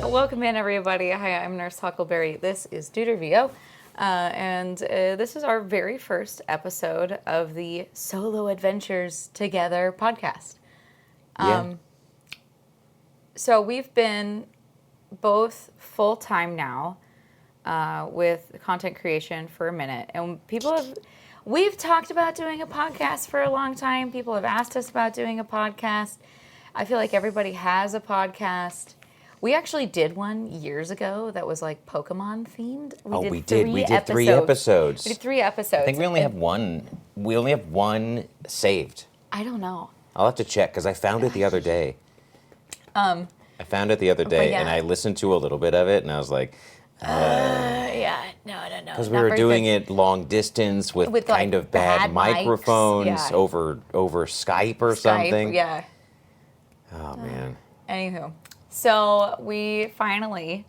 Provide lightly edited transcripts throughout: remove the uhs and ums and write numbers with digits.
Welcome in, everybody. Hi, I'm Nurse Huckleberry. This is Duder VO, and this is our very first episode of the Solo Adventures Together podcast. So we've been both full-time now with content creation for a minute, and we've talked about doing a podcast for a long time. People have asked us about doing a podcast. I feel like everybody has a podcast. We actually did one years ago that was like Pokemon themed. We did 3 episodes. We did 3 episodes. I think we only have one. We only have one saved. I don't know. I'll have to check because I found it the other day. And I listened to a little bit of it, and I was like, no. Because we were doing it long distance with kind of bad microphones over Skype or something. Yeah. Oh man. Anywho. So we finally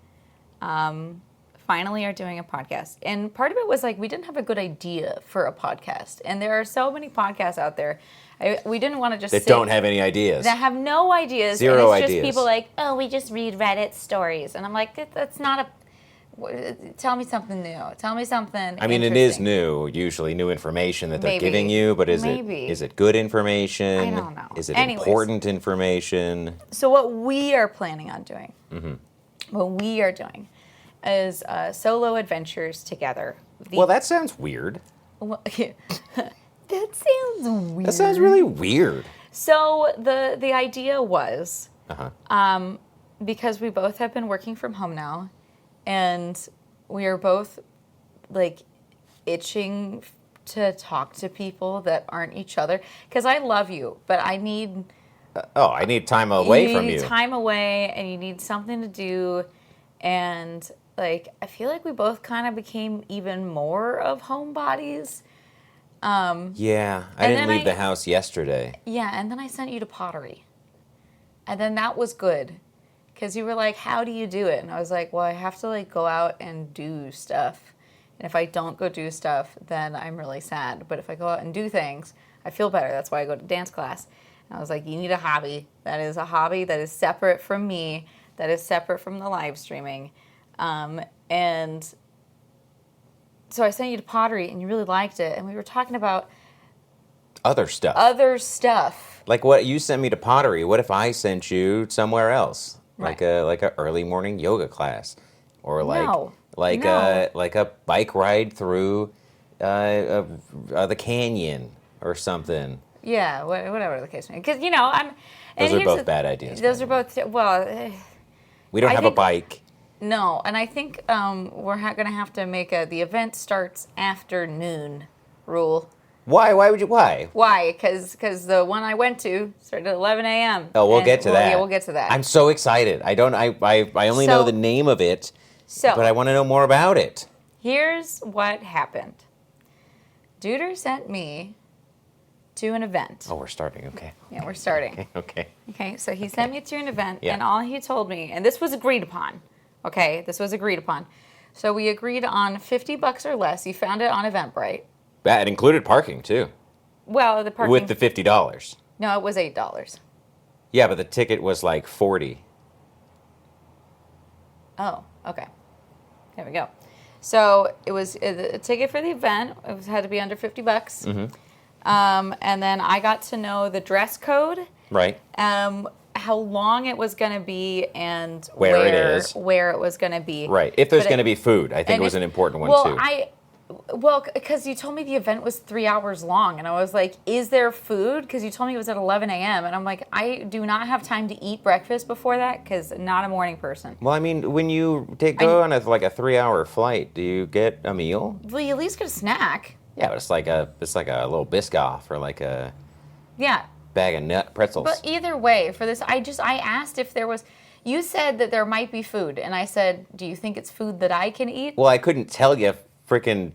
are doing a podcast. And part of it was like we didn't have a good idea for a podcast. And there are so many podcasts out there. We didn't want to just That don't have any ideas. That have no ideas. Zero and it's ideas. Just people like, oh, we just read Reddit stories. And I'm like, that's not a... Tell me something new. Tell me something I mean, it is usually new information that they're giving you, but is it good information? I don't know. Is it important information? So what we are planning on doing, is solo adventures together. Well, that sounds weird. That sounds weird. That sounds really weird. So the idea was, because we both have been working from home now, and we are both like itching to talk to people that aren't each other. Because I love you, but I need... I need time away from you. You need time away, and you need something to do. And like, I feel like we both kind of became even more of homebodies. Yeah, I didn't leave the house yesterday. Yeah, and then I sent you to pottery. And then that was good. Because you were like, how do you do it? And I was like, well, I have to like go out and do stuff. And if I don't go do stuff, then I'm really sad. But if I go out and do things, I feel better. That's why I go to dance class. And I was like, you need a hobby. That is a hobby that is separate from me, that is separate from the live streaming. And so I sent you to pottery, and you really liked it. And we were talking about other stuff. Like what you sent me to pottery. What if I sent you somewhere else? Like a early morning yoga class, or a bike ride through the canyon or something. Yeah, whatever the case may be. Because those are both bad ideas. Those are both we don't have a bike. No, and I think we're going to have to make the event starts after noon rule. Why? Why would you? Why? Why? Because the one I went to started at 11 a.m. Oh, we'll get to that. Yeah, we'll get to that. I'm so excited. I only know the name of it, but I want to know more about it. Here's what happened. Duder sent me to an event. Oh, we're starting. Okay. Yeah, we're starting. Okay. Okay, so he sent me to an event, and all he told me, and this was agreed upon. Okay, this was agreed upon. So we agreed on $50 or less. You found it on Eventbrite. That included parking, too. Well, the parking... With the $50. No, it was $8. Yeah, but the ticket was like $40. Oh, okay. There we go. So it was a ticket for the event. It had to be under $50. Mm-hmm. And then I got to know the dress code. Right. How long it was going to be and where it was going to be. Right. If there's going to be food, I think it was an important one, too. Well, because you told me the event was 3 hours long, and I was like, is there food? Because you told me it was at 11 a.m., and I'm like, I do not have time to eat breakfast before that, because I'm not a morning person. Well, I mean, when you go on a 3-hour flight, do you get a meal? Well, you at least get a snack. Yeah, but it's like a little Biscoff or like a bag of nut pretzels. But either way, for this, I asked if there was... You said that there might be food, and I said, do you think it's food that I can eat? Well, I couldn't tell you freaking...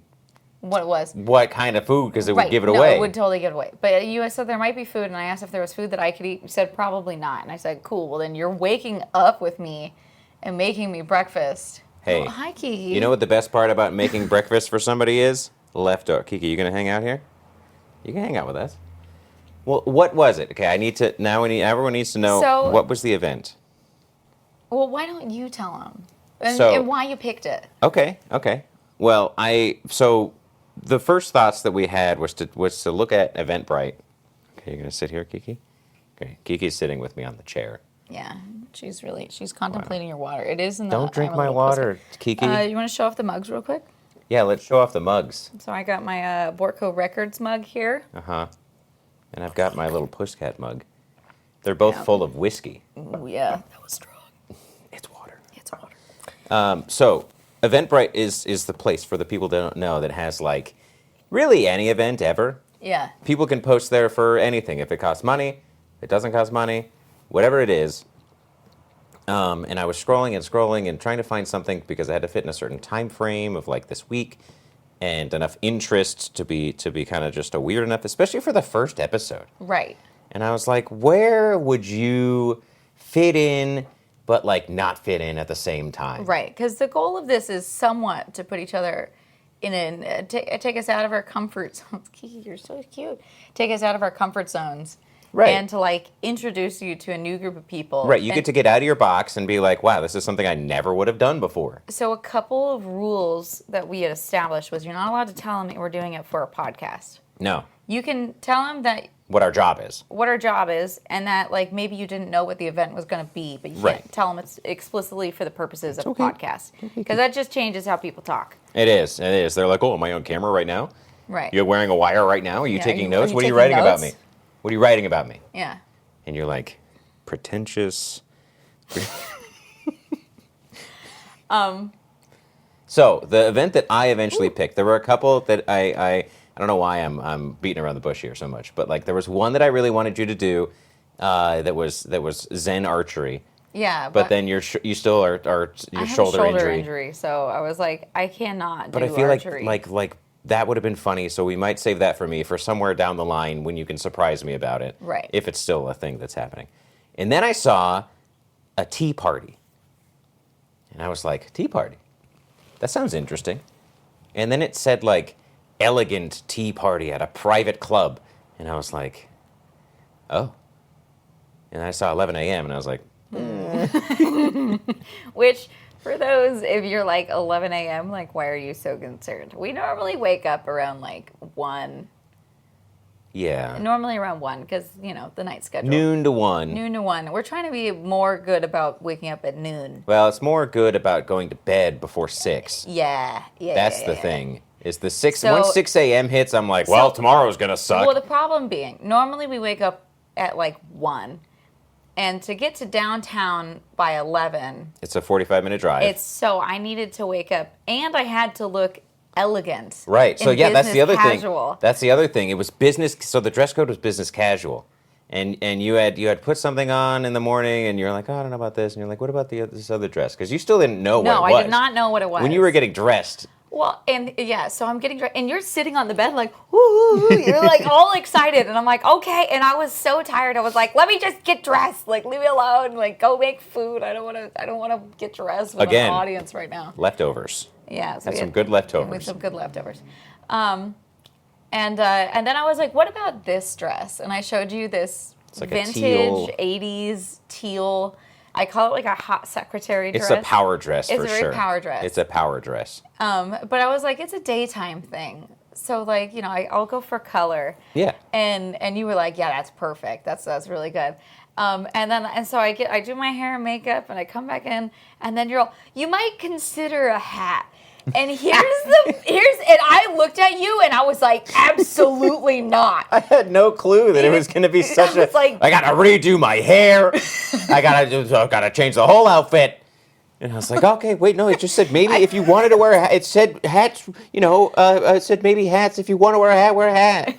What it was. What kind of food, because it would give it away. No, it would totally give it away. But you said there might be food, and I asked if there was food that I could eat. You said probably not. And I said, cool, well then you're waking up with me and making me breakfast. Hey. Oh, hi, Kiki. You know what the best part about making breakfast for somebody is? Leftover. Kiki, you going to hang out here? You can hang out with us. Well, what was it? Okay, everyone needs to know what was the event. Well, why don't you tell them? And why you picked it. Okay. Well, so the first thoughts that we had was to look at Eventbrite. Okay, you're going to sit here, Kiki? Okay, Kiki's sitting with me on the chair. Yeah, she's contemplating your water. It is in the... Don't drink my water, Kiki. You want to show off the mugs real quick? Yeah, let's show off the mugs. So I got my Borco Records mug here. Uh-huh. And I've got my little Pussycat mug. They're both full of whiskey. Oh, yeah, that was strong. It's water. It's water. So Eventbrite is the place for the people that don't know that has, like, really any event ever. Yeah. People can post there for anything. If it costs money, if it doesn't cost money, whatever it is. And I was scrolling and trying to find something because I had to fit in a certain time frame of, like, this week and enough interest to be kind of just a weird enough, especially for the first episode. Right. And I was like, where would you fit in but, like, not fit in at the same time? Right, because the goal of this is somewhat to put each other in take us out of our comfort zones. Kiki, you're so cute. Take us out of our comfort zones. Right. And to, like, introduce you to a new group of people. Right, you get to get out of your box and be like, wow, this is something I never would have done before. So a couple of rules that we had established was you're not allowed to tell them that we're doing it for a podcast. No. You can tell them that... What our job is, and that, like, maybe you didn't know what the event was going to be, but you can't tell them it's explicitly for the purposes of a podcast. Because that just changes how people talk. It is. They're like, oh, am I on camera right now? Right. You're wearing a wire right now? Are you taking notes? What are you writing about me? What are you writing about me? Yeah. And you're like, pretentious. So, the event that I eventually picked, there were a couple that I don't know why I'm beating around the bush here so much, but, like, there was one that I really wanted you to do that was Zen archery. Yeah, but then you still are your shoulder injury. So I was like, I cannot. But do I feel archery. like that would have been funny. So we might save that for me for somewhere down the line when you can surprise me about it. Right. If it's still a thing that's happening. And then I saw a tea party, and I was like, tea party. That sounds interesting. And then it said, like, elegant tea party at a private club, and I was like, oh. And I saw 11 a.m. and I was like, Which, for those, if you're like 11 a.m., like, why are you so concerned? We normally wake up around like 1. Yeah. Normally around 1 because, you know, the night schedule. Noon to 1. We're trying to be more good about waking up at noon. Well, it's more good about going to bed before 6. Yeah. That's the thing. Is the 6 once 6 a.m. hits, I'm like, well, tomorrow's gonna suck. Well, the problem being, normally we wake up at like 1, and to get to downtown by 11, it's a 45-minute drive. So I needed to wake up, and I had to look elegant. Right. So yeah, that's the other casual. thing. That's the other thing. It was business. So the dress code was business casual, and you had put something on in the morning, and you're like, oh, I don't know about this, and you're like, what about this other dress? Because you still didn't know what it was. No, I did not know what it was. When you were getting dressed. Well, and yeah, so I'm getting dressed, and you're sitting on the bed like, woo, you're like all excited, and I'm like, okay, and I was so tired. I was like, let me just get dressed, like leave me alone, like go make food. I don't want to get dressed with an audience right now. Leftovers. Yeah, so we had some good leftovers. We had some good leftovers. And then I was like, what about this dress? And I showed you this like vintage 80s teal. I call it like a hot secretary dress. It's a power dress, for sure. It's a very power dress. It's a power dress. But I was like, it's a daytime thing. So, like, you know, I'll go for color. Yeah. And you were like, yeah, that's perfect. That's really good. And so I do my hair and makeup, and I come back in, and then you're all, you might consider a hat. And and I looked at you and I was like, absolutely not. I had no clue that it was going to be such a, like, I got to redo my hair. I got to change the whole outfit. And I was like, okay, wait, no, it just said maybe if you wanted to wear a hat, it said hats, you know, it said maybe hats. If you want to wear a hat.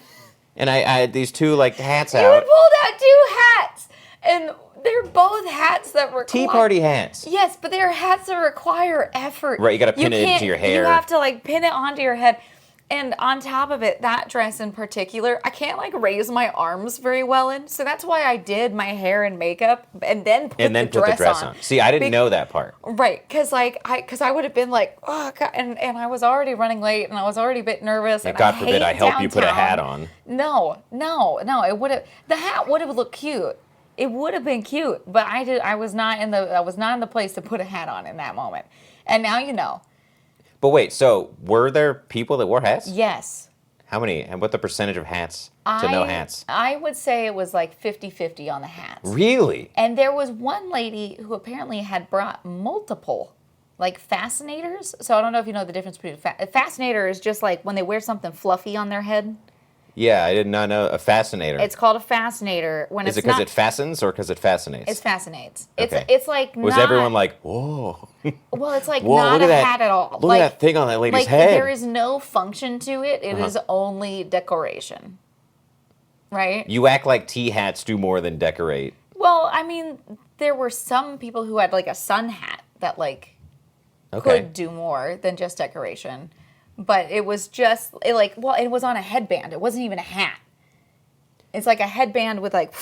And I had these two, like, hats out. You had pulled out 2 hats. And they're both hats that require... Tea party hats. Yes, but they're hats that require effort. Right, you got to pin it into your hair. You have to, like, pin it onto your head. And on top of it, that dress in particular, I can't like raise my arms very well in. So that's why I did my hair and makeup and then put the dress on. See, I didn't know that part. Right, because I would have been like, oh God, and I was already running late and I was already a bit nervous. And God forbid I help downtown. you put a hat on. No, it would have. The hat would have looked cute. It would have been cute, but I was not in the place to put a hat on in that moment. And now you know. But wait, so were there people that wore hats? Yes. How many? And what the percentage of hats to no hats? I would say it was like 50-50 on the hats. Really? And there was one lady who apparently had brought multiple, like, fascinators. So I don't know if you know the difference between a fascinator is just like when they wear something fluffy on their head. Yeah, I did not know. A fascinator. It's called a fascinator. Is it because it fastens or because it fascinates? It fascinates. Okay. It's like Was everyone like, whoa? Well, it's like whoa, not a hat at all. Look at that thing on that lady's head. There is no function to it. It is only decoration. Right? You act like tea hats do more than decorate. Well, I mean, there were some people who had like a sun hat that like could do more than just decoration. But it was just, it was on a headband. It wasn't even a hat. It's like a headband with like...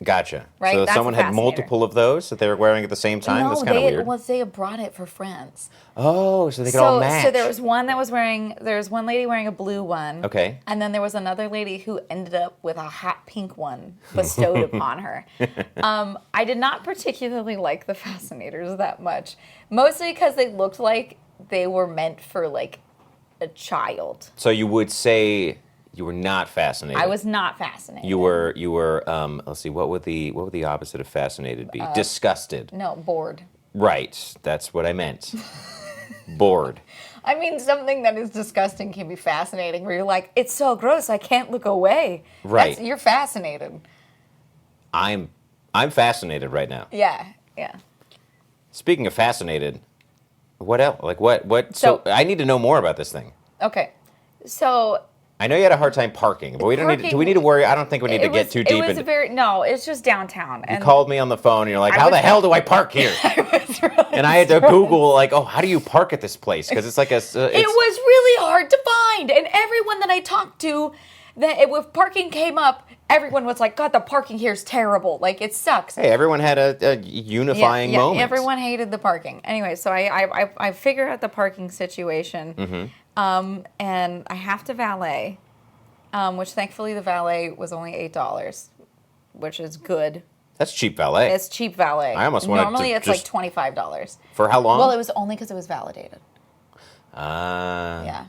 Gotcha. Right? So That's someone had multiple of those that they were wearing at the same time? That's kind of weird. Well, they had brought it for friends. Oh, so they could all match. So there was one lady wearing a blue one. Okay. And then there was another lady who ended up with a hot pink one bestowed upon her. I did not particularly like the fascinators that much. Mostly because they looked like they were meant for like a child. So you would say you were not fascinated. I was not fascinated. You were let's see, what would the opposite of fascinated be? Disgusted. No, bored. Right. That's what I meant. Bored. I mean, something that is disgusting can be fascinating where you're like, it's so gross, I can't look away. Right. You're fascinated. I'm fascinated right now. Yeah. Speaking of fascinated, what else? Like what so I need to know more about this thing. Okay. So I know you had a hard time parking, but do we need to worry? I don't think we need to get too deep into it. It's just downtown. You called me on the phone and you're like, how the hell do I park here? And I had to Google like, oh, how do you park at this place? Because it's like it was really hard to find. And everyone that I talked to, if parking came up, everyone was like, God, the parking here is terrible. Like, it sucks. Hey, everyone had a unifying moment. Everyone hated the parking. Anyway, so I figured out the parking situation. Mm-hmm. And I have to valet, which thankfully the valet was only $8, which is good. That's cheap valet. It's cheap valet. I almost wanted Normally to it's like $25. For how long? Well, it was only because it was validated. Yeah.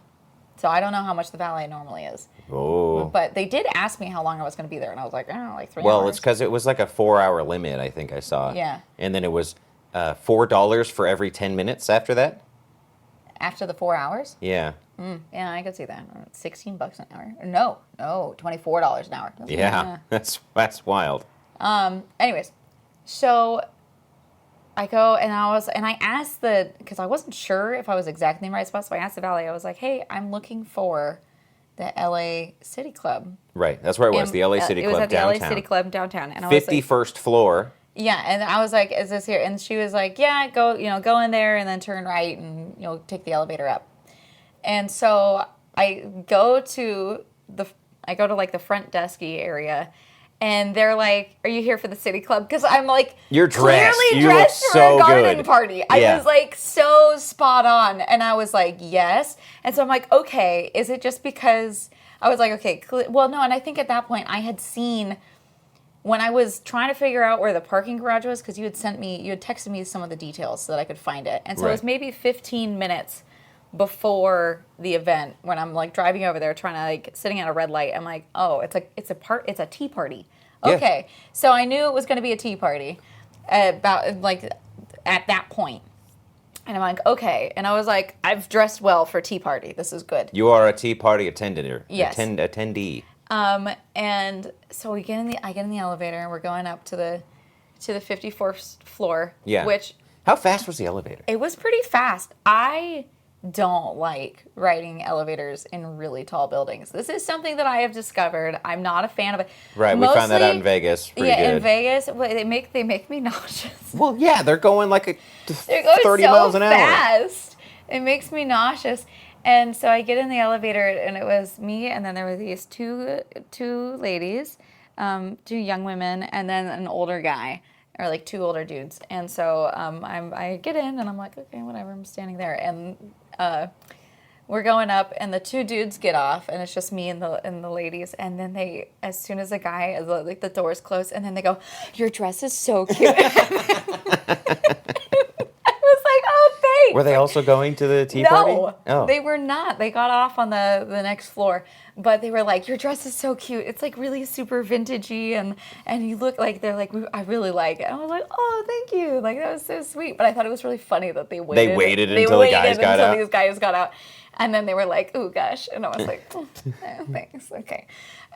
So I don't know how much the valet normally is. Oh. But they did ask me how long I was going to be there, and I was like, I don't know, like 3 hours. Well, it's because it was like a 4-hour limit, I think I saw. Yeah. And then it was $4 for every 10 minutes after that. After the 4 hours? Yeah. Yeah, I could see that. $16 an hour. No, $24 an hour. That's wild. Anyways, so I go and I asked because I wasn't sure if I was exactly in the right spot, so I asked the valet. I was like, hey, I'm looking for the LA City Club. Right, that's where it was, the LA City Club downtown. It was at the LA City Club downtown. And 51st floor. Yeah, and I was like, is this here? And she was like, yeah, go in there and then turn right and take the elevator up. And so I go to like the front desky area, and they're like, are you here for the City Club? Because I'm like, you're dressed. Clearly You dressed look for so a garden good. party. I was like so spot on. And I was like, yes. And so I'm like, okay, is it just because I was like, okay, well, no. And I think at that point I had seen, when I was trying to figure out where the parking garage was, because you had texted me some of the details so that I could find it. And so It was maybe 15 minutes before the event when I'm like driving over there trying to like sitting at a red light. I'm like, oh, it's a tea party. Okay. Yeah. So I knew it was going to be a tea party about like at that point. And I'm like, okay. And I was like, I've dressed well for tea party. This is good. You are a tea party attendant. Yes. Attendee. And so I get in the elevator and we're going up to the 54th floor. Yeah. Which, how fast was the elevator? It was pretty fast. I don't like riding elevators in really tall buildings. This is something that I have discovered. I'm not a fan of it. Right, we found that out in Vegas. Pretty good. In Vegas, they make me nauseous. Well, yeah, they're going like they're going 30 so miles an hour. Fast. It makes me nauseous. And so I get in the elevator, and it was me, and then there were these two ladies, two young women, and then an older guy, or like two older dudes. And so I get in, and I'm like, okay, whatever, I'm standing there. And we're going up, and the two dudes get off, and it's just me and the ladies. And then they, as soon as the doors close, and then they go, "Your dress is so cute." Were they also going to the tea party? No, they were not. They got off on the next floor, but they were like, "Your dress is so cute. It's like really super vintagey, and you look like," they're like, "I really like it." I was like, "Oh, thank you. Like that was so sweet." But I thought it was really funny that they waited. They waited until these guys got out. And then they were like, "Ooh, gosh," and I was like, "Oh, thanks, okay."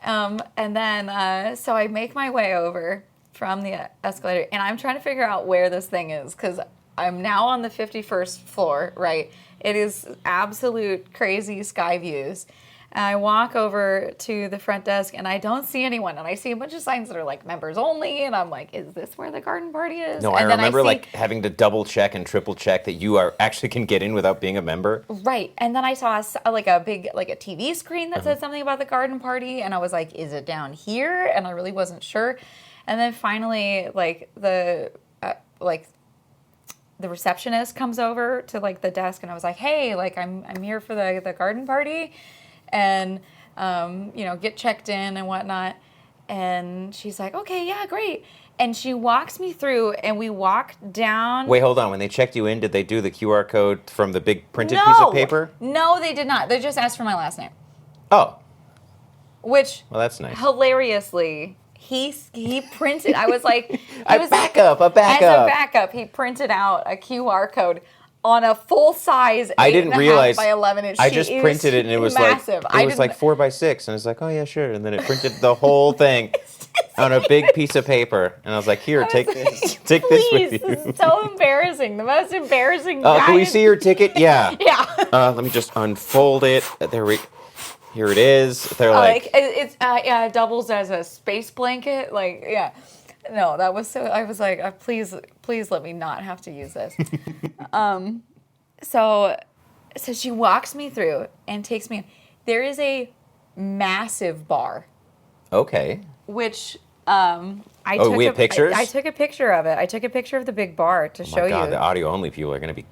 And then so I make my way over from the escalator, and I'm trying to figure out where this thing is because I'm now on the 51st floor, right? It is absolute crazy sky views. And I walk over to the front desk, and I don't see anyone. And I see a bunch of signs that are like members only. And I'm like, is this where the garden party is? No, and I remember like having to double check and triple check that you actually can get in without being a member. Right. And then I saw like a big, like a TV screen that said something about the garden party. And I was like, is it down here? And I really wasn't sure. And then finally, like the receptionist comes over to like the desk, and I was like, "Hey, like I'm here for the garden party, and get checked in and whatnot." And she's like, "Okay, yeah, great." And she walks me through, and we walk down. Wait, hold on. When they checked you in, did they do the QR code from the big printed piece of paper? No, they did not. They just asked for my last name. Oh. Which, well, that's nice. Hilariously, he printed. I was like, a backup. He printed out a QR code on a full size. I didn't realize by 11 inch. I just printed it, and it was massive. like 4 by 6, and I was like, oh yeah, sure. And then it printed the whole thing on a big piece of paper, and I was like, here, take this with you. This is so embarrassing. The most embarrassing. Can we see your ticket? Yeah. Yeah. Let me just unfold it. Here it is. They're like it doubles as a space blanket. Like, yeah. No, that was so. I was like, please let me not have to use this. So she walks me through and takes me in. There is a massive bar. Okay. Which we have pictures? I took a picture of it. I took a picture of the big bar to show you. Oh my God, the audio only people are going to be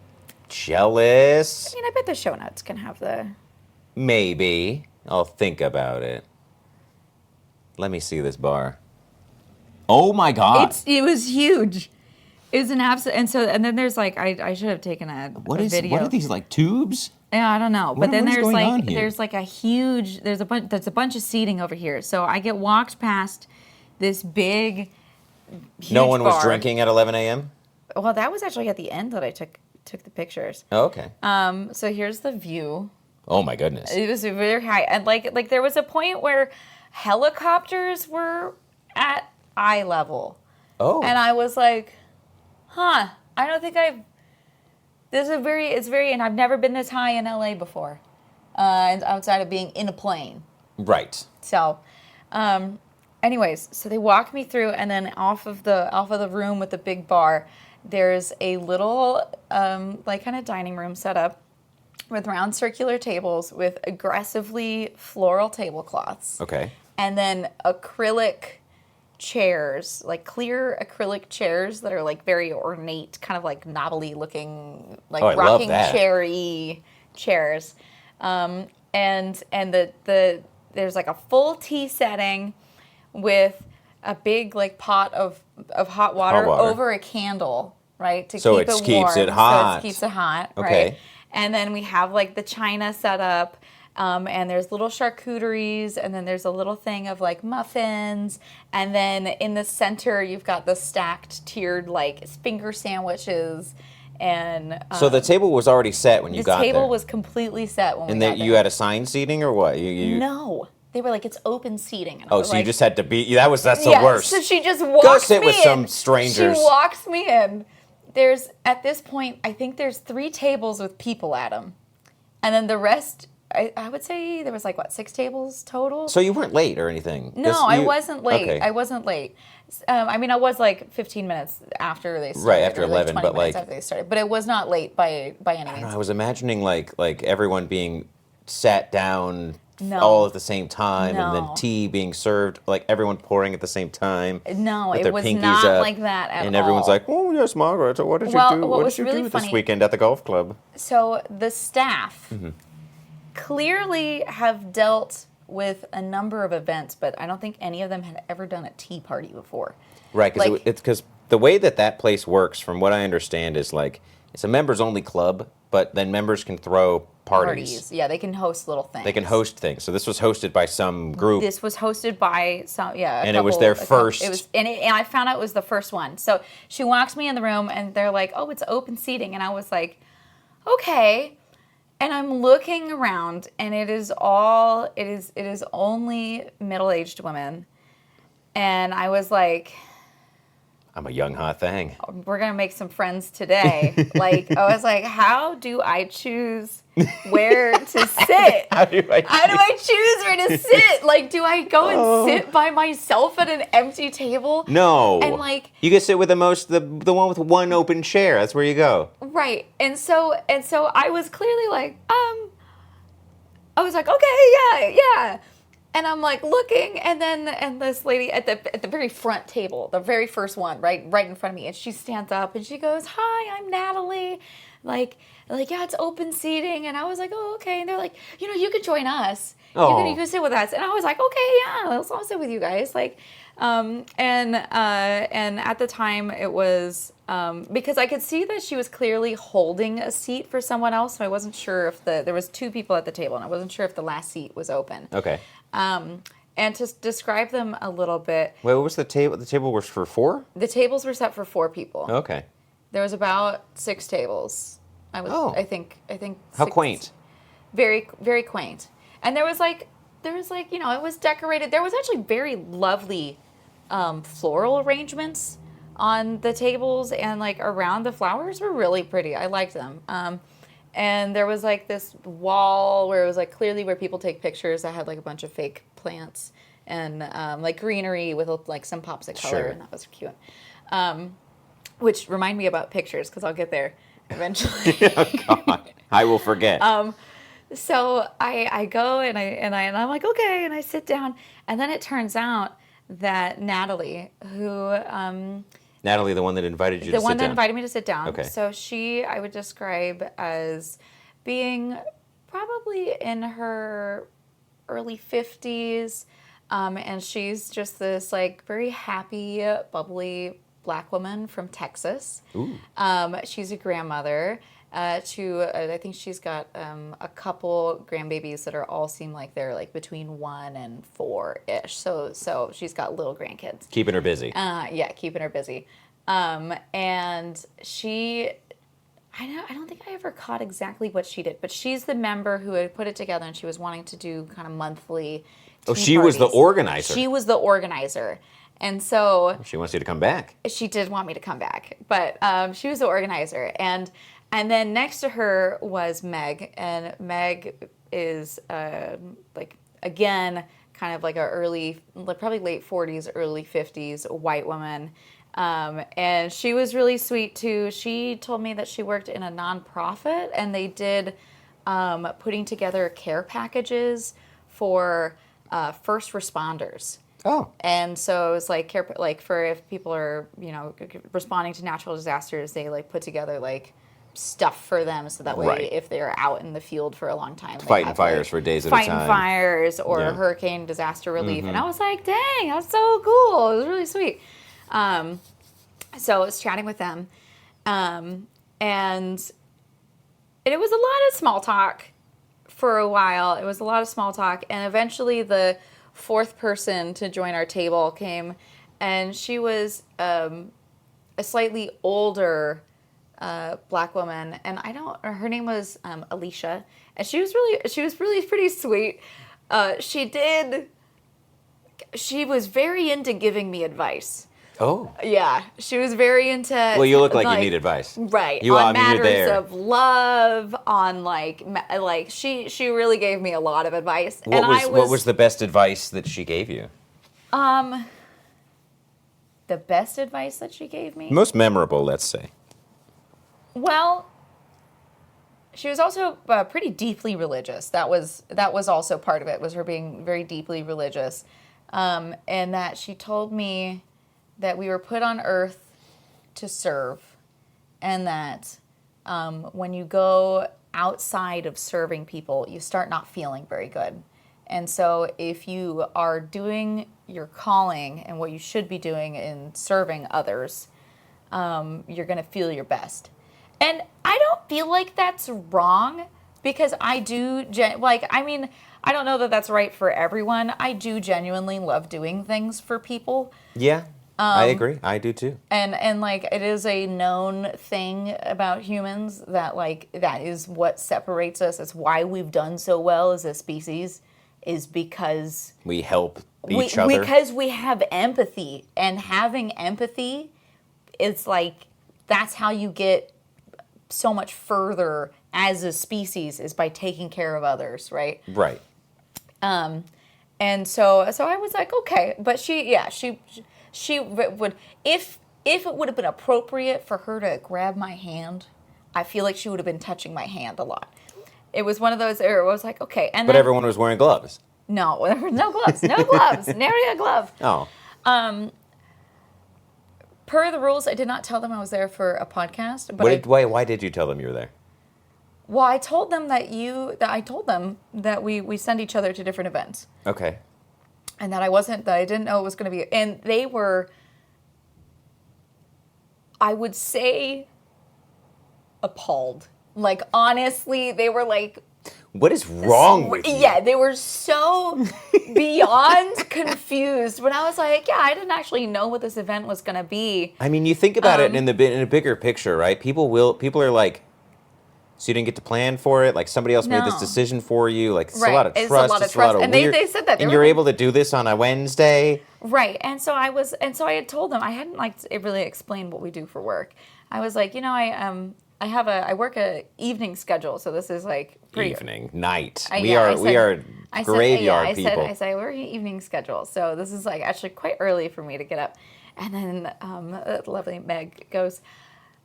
jealous. I mean, I bet the show notes can have the. Maybe. I'll think about it. Let me see this bar. Oh my God. It was huge. It was an absolute, and then there's like, I should have taken a video. What are these, like tubes? Yeah, I don't know. But then there's like a huge, there's a bunch of seating over here. So I get walked past this big, huge No one was bar. drinking at 11 a.m.? Well, that was actually at the end that I took the pictures. Oh, okay. So here's the view. Oh my goodness. It was very high. And like there was a point where helicopters were at eye level. Oh. And I was like, I don't think and I've never been this high in LA before. Outside of being in a plane. Right. So, anyways, so they walk me through, and then off of the room with the big bar, there's a little like kind of dining room set up with round circular tables with aggressively floral tablecloths. Okay. And then acrylic chairs, like clear acrylic chairs that are like very ornate, kind of like knobbly looking, like rocking chair-y chairs. And there's like a full tea setting with a big like pot of hot water over a candle, right? To keep it warm. So it keeps it hot, okay. Right? And then we have like the china set up, and there's little charcuteries, and then there's a little thing of like muffins, and then in the center you've got the stacked tiered like finger sandwiches, and so the table was already set when you got there. The table was completely set when we got there. And you had assigned seating or what? No. They were like, it's open seating. And so you just had to be, that's the worst. So she just walks me in. Go sit with some strangers. She walks me in. At this point, I think there's 3 tables with people at them. And then the rest I would say there was like, what, 6 tables total? So you weren't late or anything? No, I wasn't late. Okay. I wasn't late. I mean, I was like 15 minutes after they started. Right, after 11, like 20 minutes after they started. But it was not late by any means. I was imagining like everyone being sat down all at the same time, and then tea being served, like everyone pouring at the same time. No, it was not like that at all. And everyone's like, "Oh yes, Margaret, what did you do? What did you do this weekend at the golf club?" So the staff clearly have dealt with a number of events, but I don't think any of them had ever done a tea party before. Right, because it's because the way that place works, from what I understand, is like it's a members-only club, but then members can throw parties. Yeah, they can host little things. They can host things. So this was hosted by some group. This was hosted by some, and it was their first. And I found out it was the first one. So she walks me in the room, and they're like, "Oh, it's open seating," and I was like, "Okay." And I'm looking around, and it is only middle-aged women, and I was like, I'm a young hot thing. We're gonna make some friends today. Like, I was like, how do I choose where to sit? How do I choose where to sit? Like, do I go and sit by myself at an empty table? No. And like, you can sit with the one with one open chair. That's where you go. Right. And so I was clearly like, I was like, okay, yeah. And I'm like looking, and this lady at the very front table, the very first one, right in front of me, and she stands up and she goes, "Hi, I'm Natalie." Like, yeah, it's open seating, and I was like, "Oh, okay." And they're like, you can join us. You can sit with us. And I was like, "Okay, yeah, I'll sit with you guys." Like, and at the time it was because I could see that she was clearly holding a seat for someone else, so I wasn't sure if there was 2 people at the table, and I wasn't sure if the last seat was open. Okay. And to describe them a little bit. Wait, what was the table? The table was for 4? The tables were set for 4 people. Okay. There was about 6 tables. I think. How 6, quaint. Very, very quaint. And there was like, it was decorated. There was actually very lovely floral arrangements on the tables, and like around the flowers were really pretty. I liked them. And there was like this wall where it was like clearly where people take pictures that had like a bunch of fake plants and like greenery with like some pops of color, and that was cute. Which remind me about pictures, because I'll get there eventually. Oh God, I will forget. So I go and I'm like, okay, and I sit down, and then it turns out that Natalie, Natalie, the one that invited you to sit down. The one that invited me to sit down. Okay. So I would describe as being probably in her early 50s, and she's just this like very happy, bubbly Black woman from Texas. Ooh. She's a grandmother. I think she's got a couple grandbabies that all seem like they're like between 1 and 4-ish. So she's got little grandkids. Keeping her busy. Yeah, keeping her busy. And she, I don't think I ever caught exactly what she did, but she's the member who had put it together, and she was wanting to do kind of monthly tea she parties. Was the organizer. She was the organizer. And so she wants you to come back. She did want me to come back, but she was the organizer. And then next to her was Meg, and Meg is like, again, kind of like probably late 40s, early 50s, white woman. And she was really sweet too. She told me that she worked in a nonprofit, and they did putting together care packages for first responders. Oh. And so it was like for if people are, responding to natural disasters, they like put together like stuff for them, so that way if they're out in the field for a long time, fighting fires for days at a time, fighting fires or hurricane disaster relief. And I was like, dang, that's so cool. It was really sweet. So I was chatting with them, and it was a lot of small talk for a while. It was a lot of small talk, and eventually the 4th person to join our table came, and she was a slightly older Black woman, and her name was Alicia, and she was really pretty sweet. She was very into giving me advice. Oh. Yeah, she was very into. Well, you look like you need advice. Right. On matters of love, on she really gave me a lot of advice. What was the best advice that she gave you? The best advice that she gave me? Most memorable, let's say. Well, she was also pretty deeply religious. That was also part of it, was her being very deeply religious. And that she told me that we were put on earth to serve, and that when you go outside of serving people, you start not feeling very good. And so if you are doing your calling and what you should be doing in serving others, you're going to feel your best. And I don't feel like that's wrong, because I do, I don't know that that's right for everyone. I do genuinely love doing things for people. Yeah, I agree. I do too. And it is a known thing about humans that that is what separates us. It's why we've done so well as a species, is because we help each other. Because we have empathy, and having empathy is that's how you get so much further as a species, is by taking care of others, right? Right. And so I was like, okay, but she would, if it would have been appropriate for her to grab my hand, I feel like she would have been touching my hand a lot. It was one of those where it was like, okay, and but then, everyone was wearing gloves. No, there were no gloves, nary a glove. Oh. Per the rules, I did not tell them I was there for a podcast. But why did you tell them you were there? Well, I told them that we send each other to different events. Okay. And that I didn't know it was going to be, and they were, I would say, appalled. Honestly, they were like, what is wrong with you? Yeah, they were so beyond confused when I was like, yeah, I didn't actually know what this event was going to be. I mean, you think about it in a bigger picture, right? People are like, so you didn't get to plan for it? Like, somebody else made this decision for you? Like, it's a lot of trust. It's a lot of and weird. They said that. And you're able to do this on a Wednesday? Right. And so I had told them, I hadn't really explained what we do for work. I was like, I work a evening schedule, so this is pretty evening, night. We are graveyard people. I said, we're evening schedule, so this is actually quite early for me to get up. And then lovely Meg goes,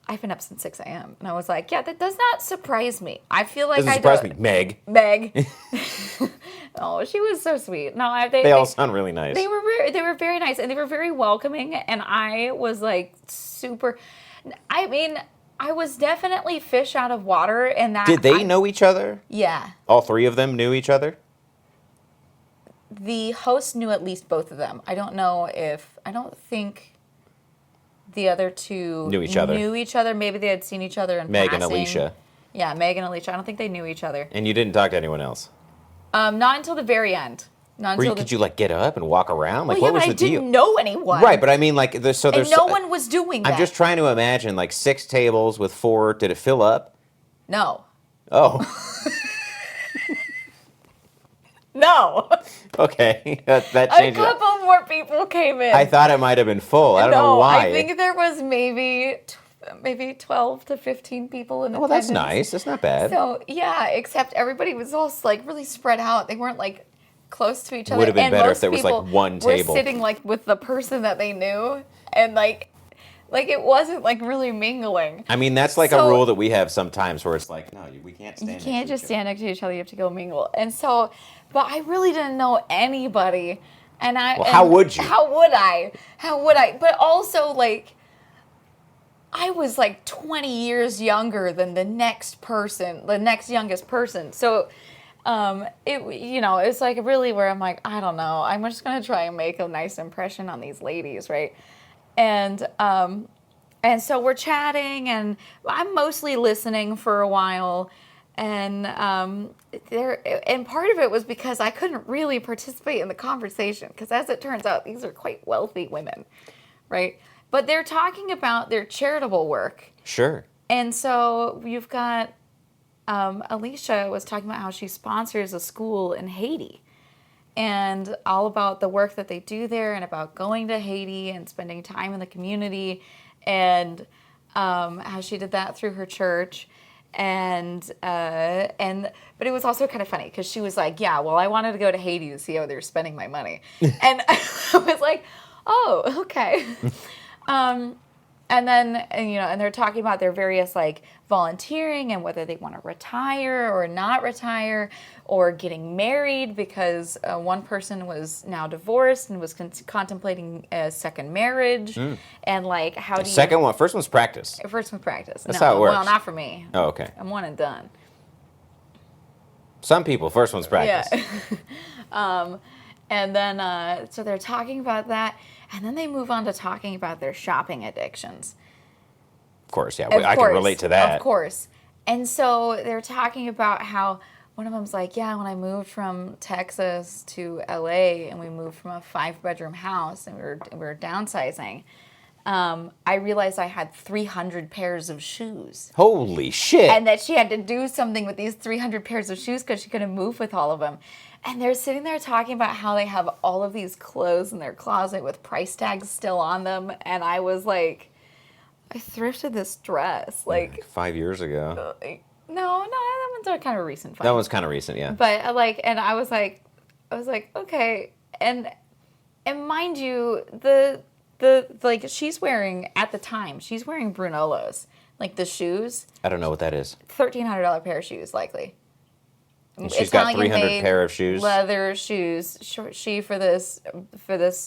I've been up since 6 a.m. And I was like, yeah, that does not surprise me. I feel like doesn't surprise me. Meg. Oh, she was so sweet. No, they all sound really nice. They were very nice, and they were very welcoming, and I was super. I mean, I was definitely fish out of water, and that. Did they know each other? Yeah. All three of them knew each other? The host knew at least both of them. I don't think the other two knew each other. Maybe they had seen each other in Meg passing. and Alicia. Yeah, Meg and Alicia. I don't think they knew each other. And you didn't talk to anyone else? Not until the very end. Could you get up and walk around? What was the deal? I didn't know anyone. Right, but I mean, there's and no one was doing that. I'm just trying to imagine 6 tables with 4. Did it fill up? No. Oh. No. Okay, that changes. A couple more people came in. I thought it might have been full. I don't know why. I think there was maybe 12 to 15 people in attendance. Well, that's nice. That's not bad. So, yeah, except everybody was all really spread out. They weren't close to each other. Would have been better if there was one table. Were sitting with the person that they knew, and it wasn't really mingling. I mean, that's a rule that we have sometimes, where it's no, we can't stand. You can't just stand next to each other. You have to go mingle. And so, but I really didn't know anybody, and how would you? How would I? But also I was 20 years younger than the next youngest person. So. It's really where I'm I don't know. I'm just gonna try and make a nice impression on these ladies, right? And so we're chatting, and I'm mostly listening for a while, and part of it was because I couldn't really participate in the conversation, because as it turns out, these are quite wealthy women, right? But they're talking about their charitable work. Sure. And so you've got. Alicia was talking about how she sponsors a school in Haiti. and all about the work that they do there and about going to Haiti and spending time in the community, and how she did that through her church. But it was also kind of funny because she was like, yeah, well, I wanted to go to Haiti to see how they were spending my money. And I was like, oh, okay. And then, and they're talking about their various like volunteering and whether they want to retire or not retire or getting married, because one person was now divorced and was contemplating a second marriage. And like, how do you... Second one, first one's practice. First one's practice. That's how it works. Well, not for me. Oh, okay. I'm one and done. Some people, first one's practice. Yeah. And then, so they're talking about that. And then they move on to talking about their shopping addictions. Of course, yeah. I can relate to that. Of course. And so they're talking about how one of them's like, yeah, when I moved from Texas to LA and we moved from a 5-bedroom house and we were downsizing, I realized I had 300 pairs of shoes. Holy shit. And that she had to do something with these 300 pairs of shoes because she couldn't move with all of them. And they're sitting there talking about how they have all of these clothes in their closet with price tags still on them. And I was like, I thrifted this dress like 5 years ago. No, that one's a kind of recent. That one's kind of recent, yeah. But and I was like, okay. And mind you, the like she's wearing at the time, she's wearing Brunolos, like the shoes. I don't know what that is. $1,300 pair of shoes, likely. And she's got 300 pair of shoes. Leather shoes. She for this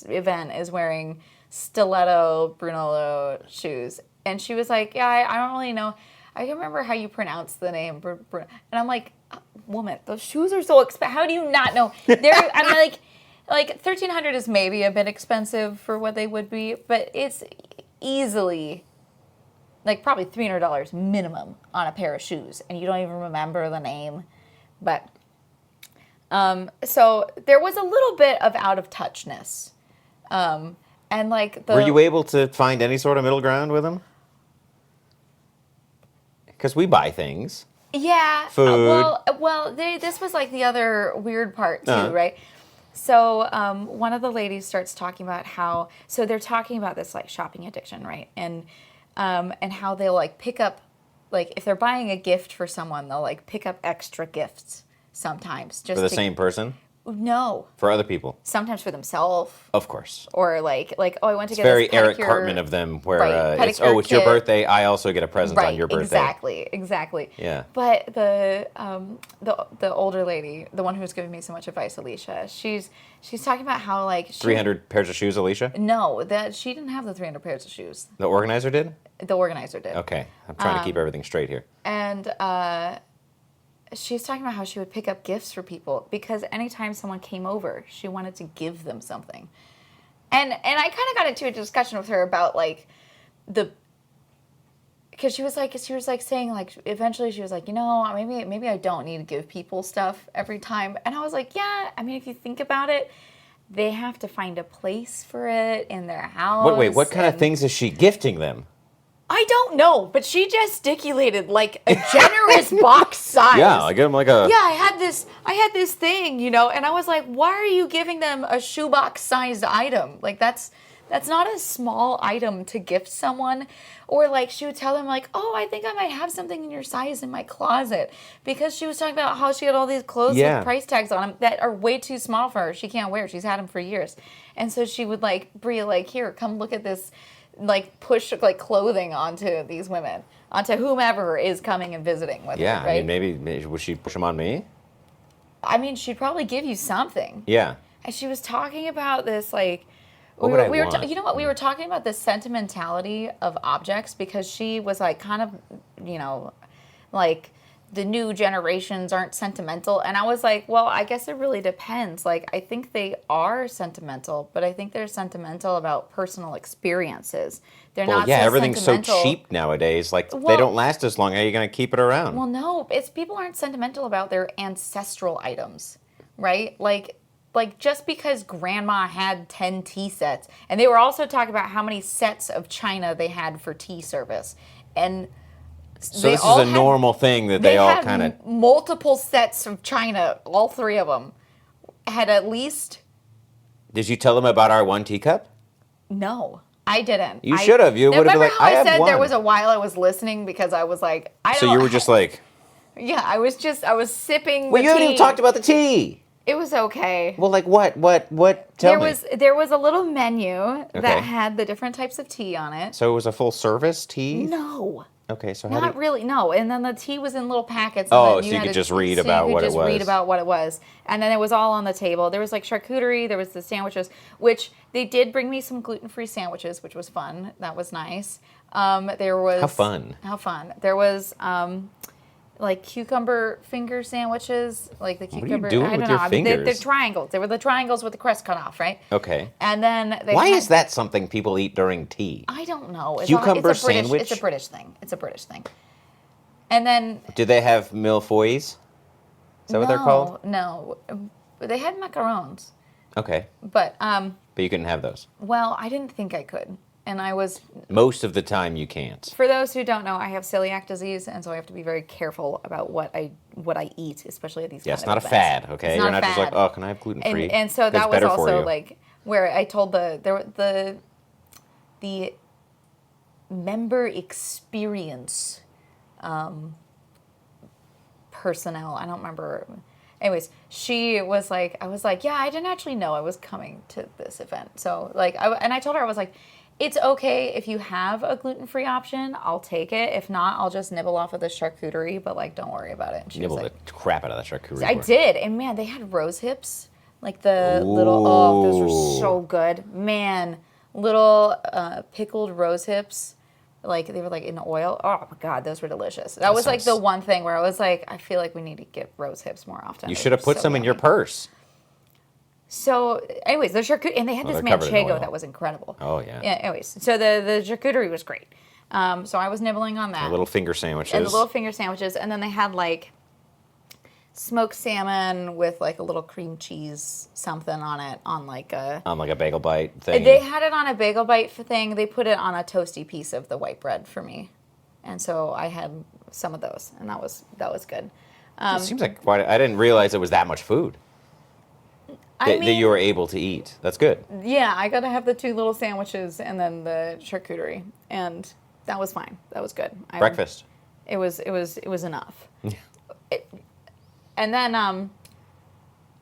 event is wearing stiletto Brunello shoes, and she was like, "Yeah, I don't really know. I can't remember how you pronounce the name." And I'm like, "Woman, those shoes are so expensive. How do you not know?" I'm like $1,300 is maybe a bit expensive for what they would be, but it's easily like probably $300 minimum on a pair of shoes, and you don't even remember the name. But, so there was a little bit of out of touchness. And like Were you able to find any sort of middle ground with them? Because we buy things. Yeah. Food. This was like the other weird part too, right? So, one of the ladies starts talking about how, so they're talking about this like shopping addiction, right? And how they'll like pick up, like, if they're buying a gift for someone, they'll, like, pick up extra gifts sometimes. Just for the same person? No. For other people? Sometimes for themselves. Of course. Or, like oh, I went to get this pedicure. It's very Eric pedicure. Cartman of them, where it's kit. your birthday, I also get a present on your birthday. Exactly. Yeah. But the older lady, the one who was giving me so much advice, Alicia, she's talking about how, like... 300 pairs of shoes, Alicia? No, she didn't have the 300 pairs of shoes. The organizer did? The organizer did. Okay. I'm trying to keep everything straight here. And she's talking about how she would pick up gifts for people because anytime someone came over, she wanted to give them something. And I kind of got into a discussion with her about, like, because she was saying, like, eventually she was like, maybe I don't need to give people stuff every time. And I was like, yeah, I mean, if you think about it, they have to find a place for it in their house. Wait, what kind of things is she gifting them? I don't know, but she gesticulated like a generous box size. Yeah, I give them like a... Yeah, I had this thing, and I was like, why are you giving them a shoebox sized item? Like, that's not a small item to gift someone. Or like she would tell them like, oh, I think I might have something in your size in my closet. Because she was talking about how she had all these clothes with price tags on them that are way too small for her. She can't wear. She's had them for years. And so she would like, Bria, like, here, come look at this, like push like clothing onto these women, onto whomever is coming and visiting with her, right? I mean, maybe would she push them on me? I mean, she'd probably give you something. Yeah. And she was talking about this like... What would I want? You know what? We were talking about the sentimentality of objects because she was like kind of, like the new generations aren't sentimental. And I was like, well, I guess it really depends. Like, I think they are sentimental, but I think they're sentimental about personal experiences. They're not everything's so cheap nowadays. Like, they don't last as long. How are you going to keep it around? Well, no. People aren't sentimental about their ancestral items, right? Like just because grandma had 10 tea sets, and they were also talking about how many sets of china they had for tea service. And so this is a normal thing that they all kind of... multiple sets of china, all three of them. had at least... Did you tell them about our one teacup? No, I didn't. You should have. You would have been like, I have said one. there was a while I was listening because I was like, So you were just like... Yeah, I was sipping Well, the you haven't tea. even talked about the tea. It was okay. Well, like what? Tell me. There was a little menu that had the different types of tea on it. So it was a full service tea? No. Okay, so Not really, no. And then the tea was in little packets. Oh, so you could just read about what it was. You could just read about what it was. And then it was all on the table. There was like charcuterie, there was the sandwiches, which they did bring me some gluten-free sandwiches, which was fun. That was nice. There was... How fun. How fun. There was... like cucumber finger sandwiches, like the cucumber. What are you doing with your fingers? They're triangles. They were the triangles with the crust cut off, right? Okay. And then why is that something people eat during tea? I don't know. Cucumber sandwich. It's a British thing. It's a British thing. And then. Do they have mille-feuilles? Is that what they're called? No, they had macarons. Okay. But you couldn't have those. Well, I didn't think I could. And I was... Most of the time you can't. For those who don't know, I have celiac disease, and so I have to be very careful about what I eat, especially at these kind of events. Yeah, it's not a fad, okay? You're not just like, oh, can I have gluten-free? And so that was also like where I told the member experience personnel, I don't remember... Anyways, she was like, I was like, yeah, I didn't actually know I was coming to this event. So, like, I told her, I was like, it's okay if you have a gluten-free option, I'll take it. If not, I'll just nibble off of the charcuterie, but, like, don't worry about it. And she nibble was like, the crap out of that charcuterie. I did. And, man, they had rose hips. Like, the little, those were so good. Man, little pickled rose hips. Like, they were, like, in oil. Oh, my God, those were delicious. That was, like, the one thing where I was like, I feel like we need to get rose hips more often. You should have put some in your purse. So, anyways, the charcuterie, and they had this manchego that was incredible. Oh, yeah. Anyways, so the charcuterie was great. So I was nibbling on that. The little finger sandwiches. And the little finger sandwiches. And then they had, like, smoked salmon with, like, a little cream cheese something on it, on, like a... On, like, a bagel bite thing. They had it on a bagel bite thing. They put it on a toasty piece of the white bread for me. And so I had some of those, and that was good. It seems like quite... I didn't realize it was that much food. That you were able to eat. That's good. Yeah, I got to have the two little sandwiches and then the charcuterie, and that was fine. That was good. Breakfast. It was enough. And then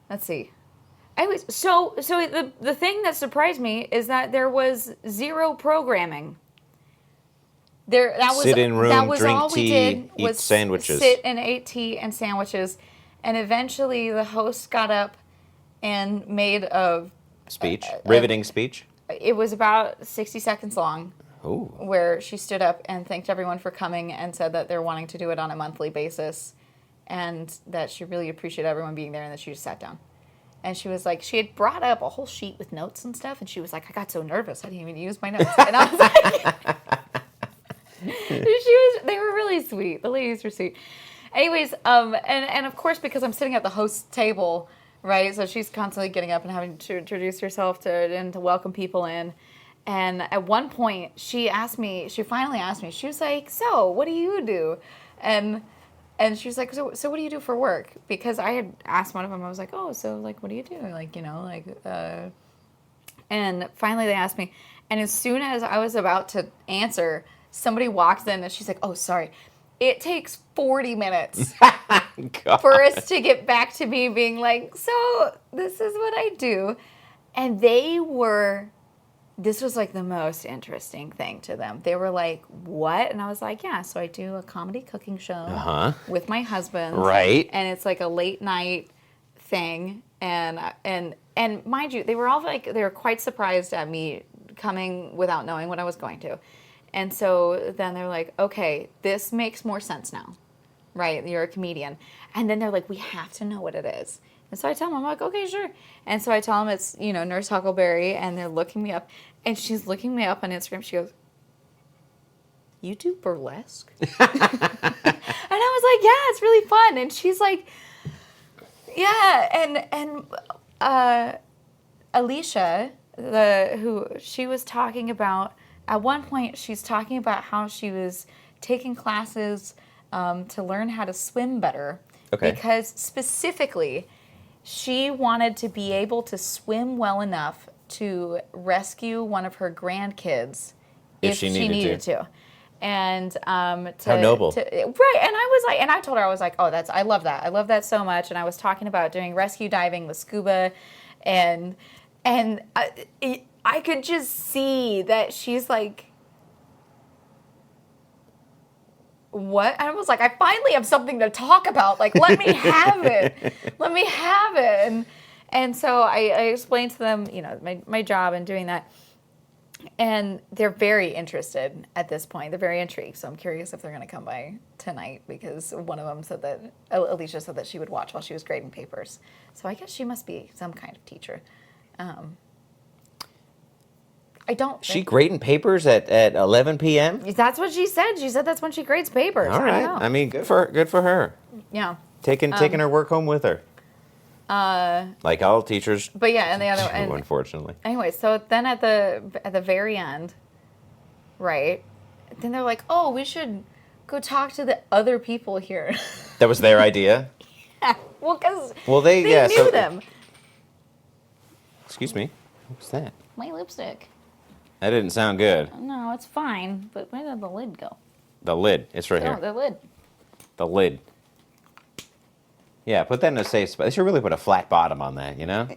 let's see. Anyways, so the thing that surprised me is that there was zero programming. Sit in room, drink tea, eat sandwiches. Sit and ate tea and sandwiches, and eventually the host got up and made a speech, riveting speech. It was about 60 seconds long. Ooh. Where she stood up and thanked everyone for coming and said that they're wanting to do it on a monthly basis, and that she really appreciated everyone being there, and that she just sat down. And she was like, she had brought up a whole sheet with notes and stuff, and she was like, I got so nervous I didn't even use my notes. And I was like, they were really sweet. The ladies were sweet. Anyways, and of course, because I'm sitting at the host table, right? So she's constantly getting up and having to introduce herself and to welcome people in. And at one point, she finally asked me, she was like, so what do you do? And she was like, so what do you do for work? Because I had asked one of them, I was like, oh, so like, what do you do? Like, and finally they asked me. And as soon as I was about to answer, somebody walks in and she's like, oh, sorry. It takes 40 minutes for us to get back to me being like, so this is what I do. And this was like the most interesting thing to them. They were like, what? And I was like, yeah, so I do a comedy cooking show with my husband. Right. And it's like a late night thing. And mind you, they were all like, they were quite surprised at me coming without knowing what I was going to. And so then they're like, okay, this makes more sense now, right? You're a comedian. And then they're like, we have to know what it is. And so I tell them, I'm like, okay, sure. And so I tell them it's, Nurse Huckleberry, and they're looking me up. And she's looking me up on Instagram. She goes, you do burlesque? And I was like, yeah, it's really fun. And she's like, yeah. And Alicia, who she was talking about, at one point, she's talking about how she was taking classes to learn how to swim better. Okay. Because specifically, she wanted to be able to swim well enough to rescue one of her grandkids if she needed to. And how noble. right. And I was like, and I told her, I was like, oh, I love that. I love that so much. And I was talking about doing rescue diving with scuba, and I could just see that she's like, what? And I was like, I finally have something to talk about. Like, let me have it. Let me have it. And so I explained to them, my job and doing that. And they're very interested at this point. They're very intrigued. So I'm curious if they're going to come by tonight, because one of them said that, Alicia said that she would watch while she was grading papers. So I guess she must be some kind of teacher. She grading papers at 11 p.m.? That's what she said. She said that's when she grades papers. All right. I mean, good for her. Yeah. Taking her work home with her. Like all teachers. But yeah, and the other, unfortunately. Anyway, so then at the very end, right? Then they're like, "Oh, we should go talk to the other people here." That was their idea. Yeah. Well, because they knew them. Excuse me. What's that? My lipstick. That didn't sound good. No, it's fine. But where did the lid go? The lid. It's right here. Oh, the lid. The lid. Yeah, put that in a safe spot. They should really put a flat bottom on that, you know?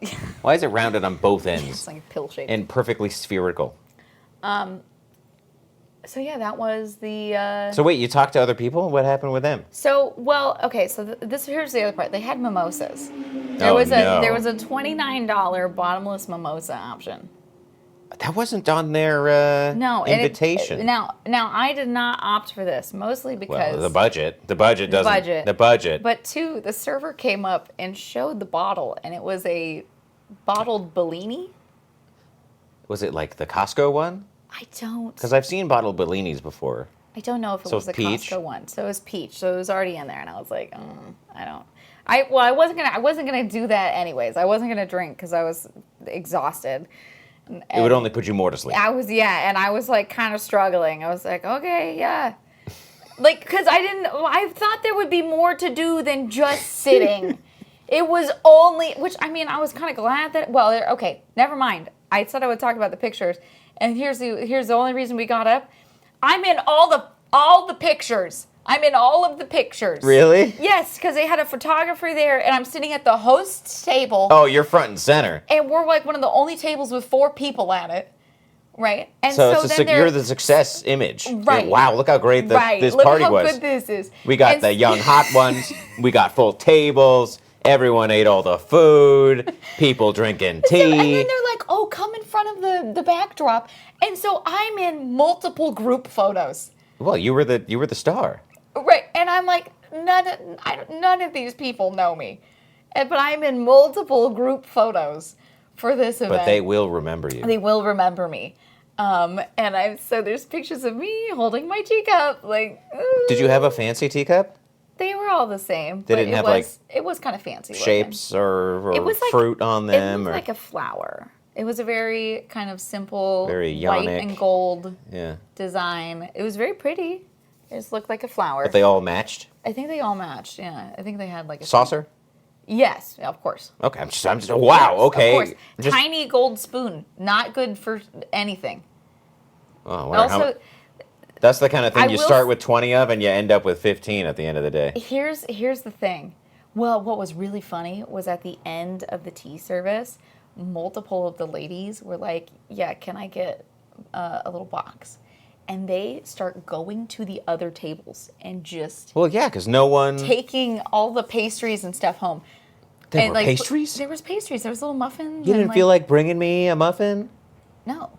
Why is it rounded on both ends? It's like a pill shape. And perfectly spherical. So yeah, that was the... So wait, you talked to other people? What happened with them? So, well, okay, so here's the other part. They had mimosas. There Oh, was no. There was a $29 bottomless mimosa option. That wasn't on their invitation. Now I did not opt for this, mostly because... Well, the budget doesn't... The budget. But two, the server came up and showed the bottle, and it was a bottled Bellini. Was it like the Costco one? I don't... Because I've seen bottled Bellinis before. I don't know if it was the peach? Costco one. So it was peach. So it was already in there, and I was like, I wasn't gonna do that anyways. I wasn't gonna drink because I was exhausted. It would only put you more to sleep. And I was like kind of struggling. I was like, okay, yeah. Like, because I thought there would be more to do than just sitting. It was only, I was kind of glad that, okay, never mind. I said I would talk about the pictures. And here's the only reason we got up. I'm in all the pictures. I'm in all of the pictures. Really? Yes, because they had a photographer there, and I'm sitting at the host's table. Oh, you're front and center. And we're like one of the only tables with 4 people at it, right? And you're the success image. Right. Wow, look how great this look party how was. good this is. We got the young hot ones. We got full tables. Everyone ate all the food. People drinking tea. And then they're like, "Oh, come in front of the backdrop." And so I'm in multiple group photos. Well, you were the star. Right, and I'm like, none of these people know me, but I'm in multiple group photos for this event. But they will remember you. They will remember me, so there's pictures of me holding my teacup. Like, did you have a fancy teacup? They were all the same. They didn't have it was kind of fancy shapes or it was fruit on them. It looked like a flower. It was a very kind of simple, very white ionic and gold design. It was very pretty. It just looked like a flower. But they all matched? I think they all matched, yeah. I think they had like a... Saucer? Yes, of course. Okay, I'm just wow, yes, okay. Of course. Tiny gold spoon. Not good for anything. Oh, wow. That's the kind of thing you start with 20 of and you end up with 15 at the end of the day. Here's the thing. Well, what was really funny was at the end of the tea service, multiple of the ladies were like, yeah, can I get a little box? And they start going to the other tables and just... Well, yeah, because no one... taking all the pastries and stuff home. There were pastries? There was pastries. There was little muffins. You didn't feel like bringing me a muffin? No.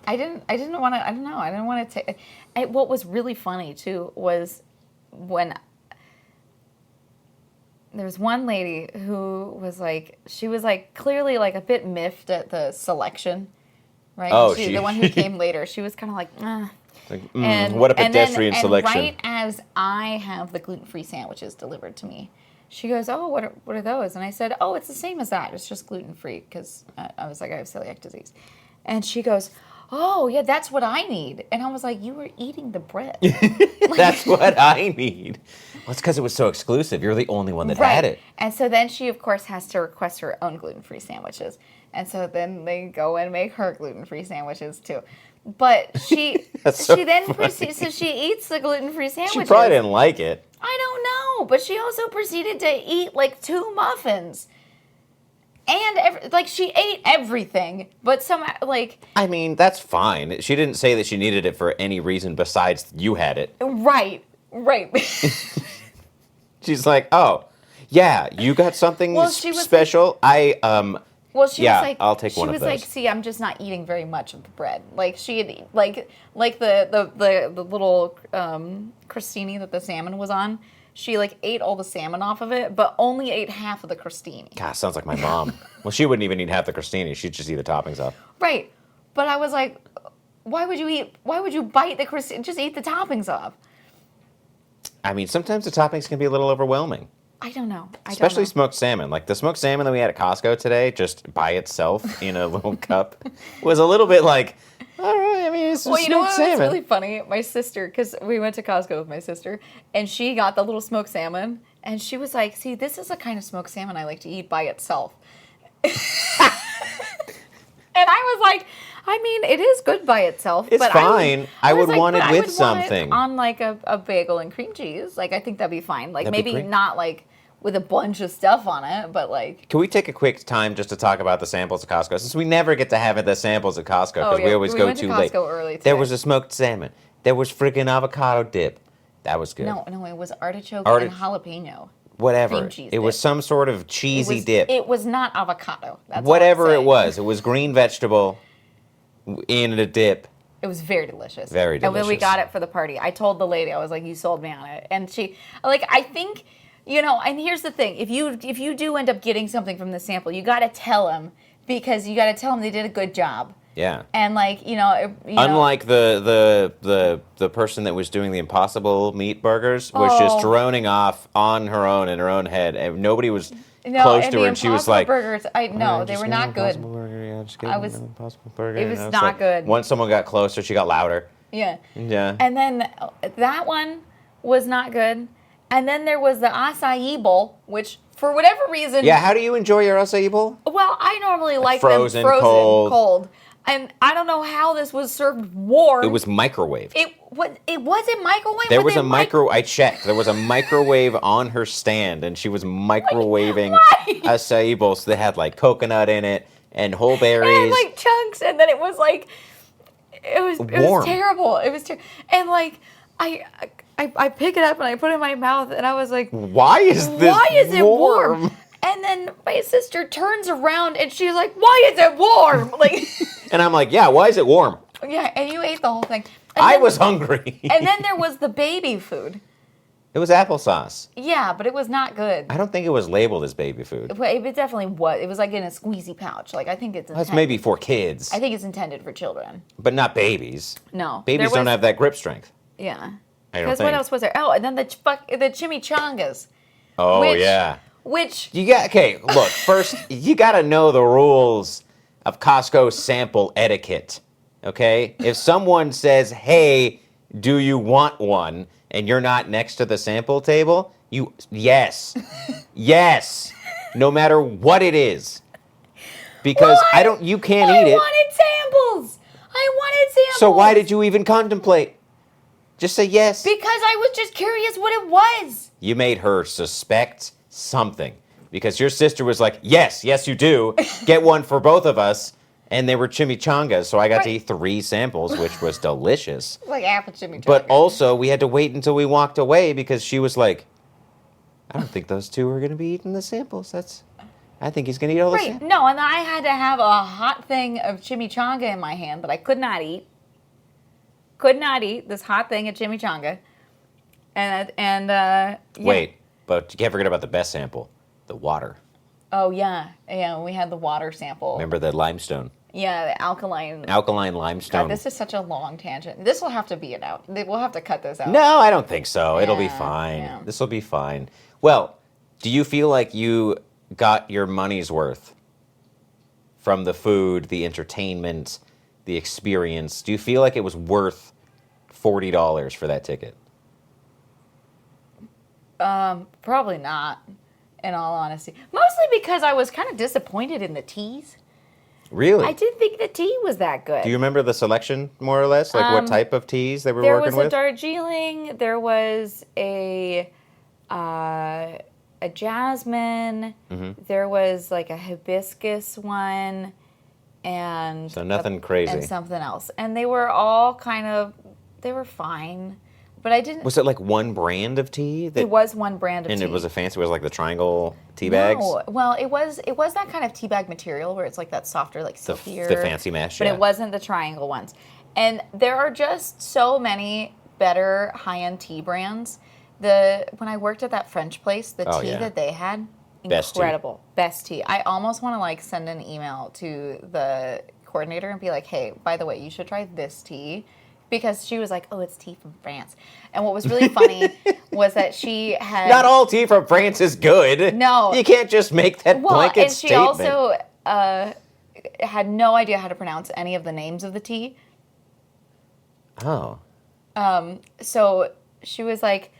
I didn't want to... I don't know. I didn't want to take... What was really funny, too, was when... There was one lady who was like... She was like clearly like a bit miffed at the selection. Right? Oh, the one who came later. She was kind of like, what a pedestrian selection. And right as I have the gluten-free sandwiches delivered to me, she goes, oh, what are those? And I said, oh, it's the same as that. It's just gluten-free because I was like, I have celiac disease. And she goes, oh, yeah, that's what I need. And I was like, you were eating the bread. That's what I need. Well, it's because it was so exclusive. You're the only one that had it. And so then she, of course, has to request her own gluten-free sandwiches. And so then they go and make her gluten-free sandwiches, too. But she then proceeds, so she eats the gluten-free sandwiches. She probably didn't like it. I don't know, but she also proceeded to eat like 2 muffins. And she ate everything, but I mean, that's fine. She didn't say that she needed it for any reason besides you had it. Right. She's like, oh, yeah, you got something special? Well, she was like, I'll take one of those. She was like, see, I'm just not eating very much of the bread. Like she had, like the little crostini that the salmon was on. She like ate all the salmon off of it, but only ate half of the crostini. God, sounds like my mom. Well, she wouldn't even eat half the crostini. She'd just eat the toppings off. Right, but I was like, why would you bite the crostini? Just eat the toppings off. I mean, sometimes the toppings can be a little overwhelming. I don't know. Especially smoked salmon. Like the smoked salmon that we had at Costco today, just by itself in a little cup, was a little bit like, all right, I mean, it's smoked salmon. Well, was really funny? My sister, because we went to Costco with my sister, and she got the little smoked salmon, and she was like, see, this is the kind of smoked salmon I like to eat by itself. And I was like, I mean, it is good by itself. It's fine. I would want it with something. On like a bagel and cream cheese. Like, I think that'd be fine. Like, maybe not like with a bunch of stuff on it, but like... Can we take a quick time just to talk about the samples at Costco? Since we never get to have the samples at Costco, because we always go too late. Costco early today. There was a smoked salmon. There was friggin' avocado dip. That was good. No, it was artichoke and jalapeno. Whatever. Cream cheese it was some sort of cheesy dip. It was not avocado. That's whatever it was. It was green vegetable in a dip. It was very delicious. Very delicious. And when we got it for the party, I told the lady, I was like, you sold me on it. And she, like, I think... and here's the thing. If you do end up getting something from the sample, you got to tell them, because you got to tell them they did a good job. Yeah. And like, unlike the person that was doing the Impossible meat burgers was just droning off on her own in her own head, and nobody was close to her, and she was like, burgers, they were not good. Impossible burger. It was not good. Once someone got closer, she got louder. Yeah. Yeah. And then that one was not good. And then there was the acai bowl, which for whatever reason... Yeah, how do you enjoy your acai bowl? Well, I normally like frozen, them frozen, cold. And I don't know how this was served warm. It was microwaved. It wasn't microwaved? There was a I checked. There was a microwave on her stand, and she was microwaving acai bowls. So they had like coconut in it and whole berries. And like chunks, and then it was like... It was terrible. It was terrible. And like, I pick it up and I put it in my mouth, and I was like, why is it warm? And then my sister turns around and she's like, why is it warm? Like, and I'm like, yeah, why is it warm? Yeah, and you ate the whole thing. I was hungry. And then there was the baby food. It was applesauce. Yeah, but it was not good. I don't think it was labeled as baby food. It definitely was. It was like in a squeezy pouch. Like, I think it's intended. That's maybe for kids. I think it's intended for children. But not babies. No. Babies don't have that grip strength. Yeah. Because what else was there? Oh, and then the chimichangas. Oh, yeah. Which... Look, first, you got to know the rules of Costco sample etiquette, okay? If someone says, hey, do you want one, and you're not next to the sample table, yes, no matter what it is. Because you can't eat it. I wanted samples. So why did you even contemplate? Just say yes. Because I was just curious what it was. You made her suspect something. Because your sister was like, yes, you do. Get one for both of us. And they were chimichangas, so I got to eat 3 samples, which was delicious. Like apple chimichanga. But also, we had to wait until we walked away because she was like, I don't think those two are going to be eating the samples. I think he's going to eat all the samples. No, and I had to have a hot thing of chimichanga in my hand that I could not eat. Could not eat this hot thing of chimichanga. Wait, but you can't forget about the best sample, the water. Oh, yeah. Yeah, we had the water sample. Remember the limestone? Yeah, the alkaline. Alkaline limestone. God, this is such a long tangent. This will have to be it out. We'll have to cut this out. No, I don't think so. It'll be fine. Yeah. This will be fine. Well, do you feel like you got your money's worth from the food, the entertainment, the experience? Do you feel like it was worth $40 for that ticket? Probably not, in all honesty. Mostly because I was kind of disappointed in the teas. Really? I didn't think the tea was that good. Do you remember the selection, more or less? Like what type of teas they were working with? There was a Darjeeling, there was a jasmine, there was like a hibiscus one, and... So nothing crazy. And something else. And they were all they were fine. But I didn't... Was it like one brand of tea? It was one brand of tea. And it was it was like the triangle tea bags? No. Well, it was that kind of tea bag material where it's like that softer, like silkier. The fancy mesh, But it wasn't the triangle ones. And there are just so many better high-end tea brands. When I worked at that French place, the tea that they had, incredible. Best tea. I almost want to like send an email to the coordinator and be like, hey, by the way, you should try this tea. Because she was like, oh, it's tea from France. And what was really funny was that she had... Not all tea from France is good. No. You can't just make that blanket statement. And she also had no idea how to pronounce any of the names of the tea. Oh. So she was like,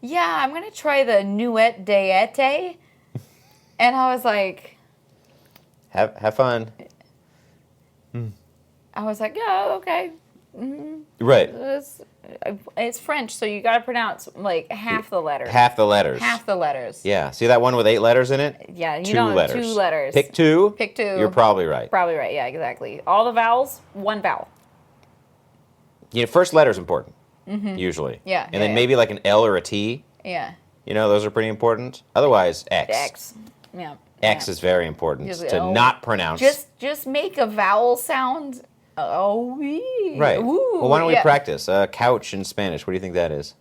yeah, I'm going to try the Nuit d'Ete. And I was like... Have fun. I was like, yeah, okay. Mm-hmm. Right. It's French, so you got to pronounce like half the letters. Half the letters. Half the letters. Yeah. See that one with 8 letters in it? Yeah, you 2 know, letters. 2 letters. Pick 2. Pick 2. You're probably right. Probably right. Yeah, exactly. All the vowels, 1 vowel. You know, first letter's important. Usually. Yeah. And then maybe like an L or a T. Yeah. You know, those are pretty important. Otherwise, X. X. Yeah. X is very important to not pronounce. Just make a vowel sound. Oh, wee. Right. Ooh, well, why don't we practice? Couch in Spanish. What do you think that is?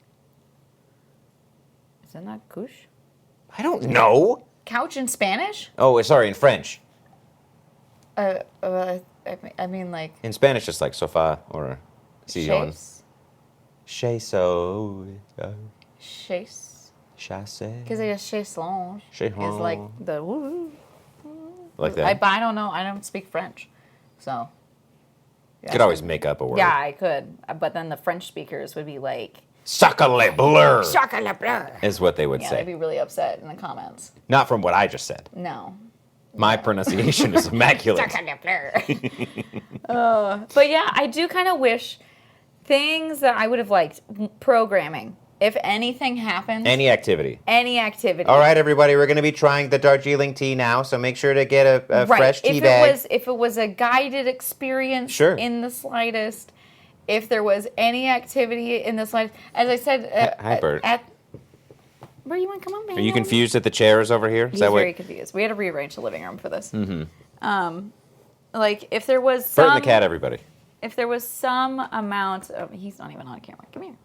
Isn't that couche? I don't know. Couch in Spanish? Oh, sorry, in French. I mean, like... In Spanish, it's like sofá or sillón. Chaise. Chaise. Chasse. Because I guess chaiselonge is like the... Woo. Like that? I don't know. I don't speak French. So... You could always make up a word. Yeah, I could. But then the French speakers would be like... Sacre bleu. Sacre bleu. Is what they would say. Yeah, they'd be really upset in the comments. Not from what I just said. No. My pronunciation is immaculate. Sacre bleu. But yeah, I do kind of wish things that I would have liked. Programming. If anything happens... Any activity. Any activity. All right, everybody, we're going to be trying the Darjeeling tea now, so make sure to get a fresh tea bag. If it was a guided experience in the slightest, if there was any activity in the slightest... As I said... Hi, Bert. Where you want to come on, man? Are you confused at the chairs over here? He's very confused. We had to rearrange the living room for this. Like, if there was some... Bert and the cat, everybody. If there was some amount of... He's not even on camera. Come here.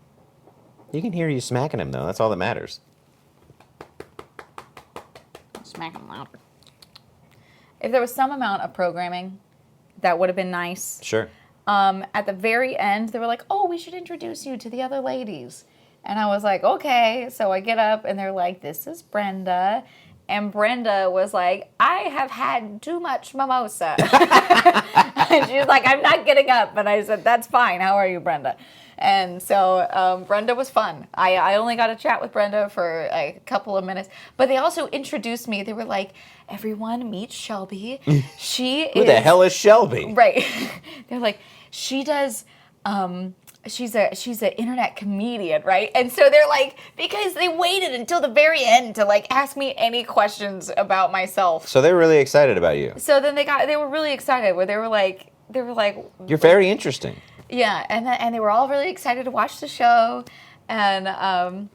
You can hear you smacking him, though. That's all that matters. Smack him louder. If there was some amount of programming, that would have been nice. Sure. At the very end, they were like, oh, we should introduce you to the other ladies. And I was like, okay. So I get up, and they're like, this is Brenda. And Brenda was like, I have had too much mimosa. And she was like, I'm not getting up. And I said, that's fine. How are you, Brenda? And so Brenda was fun. I only got to chat with Brenda for a couple of minutes. But they also introduced me. They were like, everyone meet Shelby. Who the hell is Shelby? Right. They're like, she does... she's an internet comedian, right? And so they're like, because they waited until the very end to like ask me any questions about myself. So they were really excited about you. So then they were really excited where they were like you're very interesting. Yeah, and they were all really excited to watch the show, and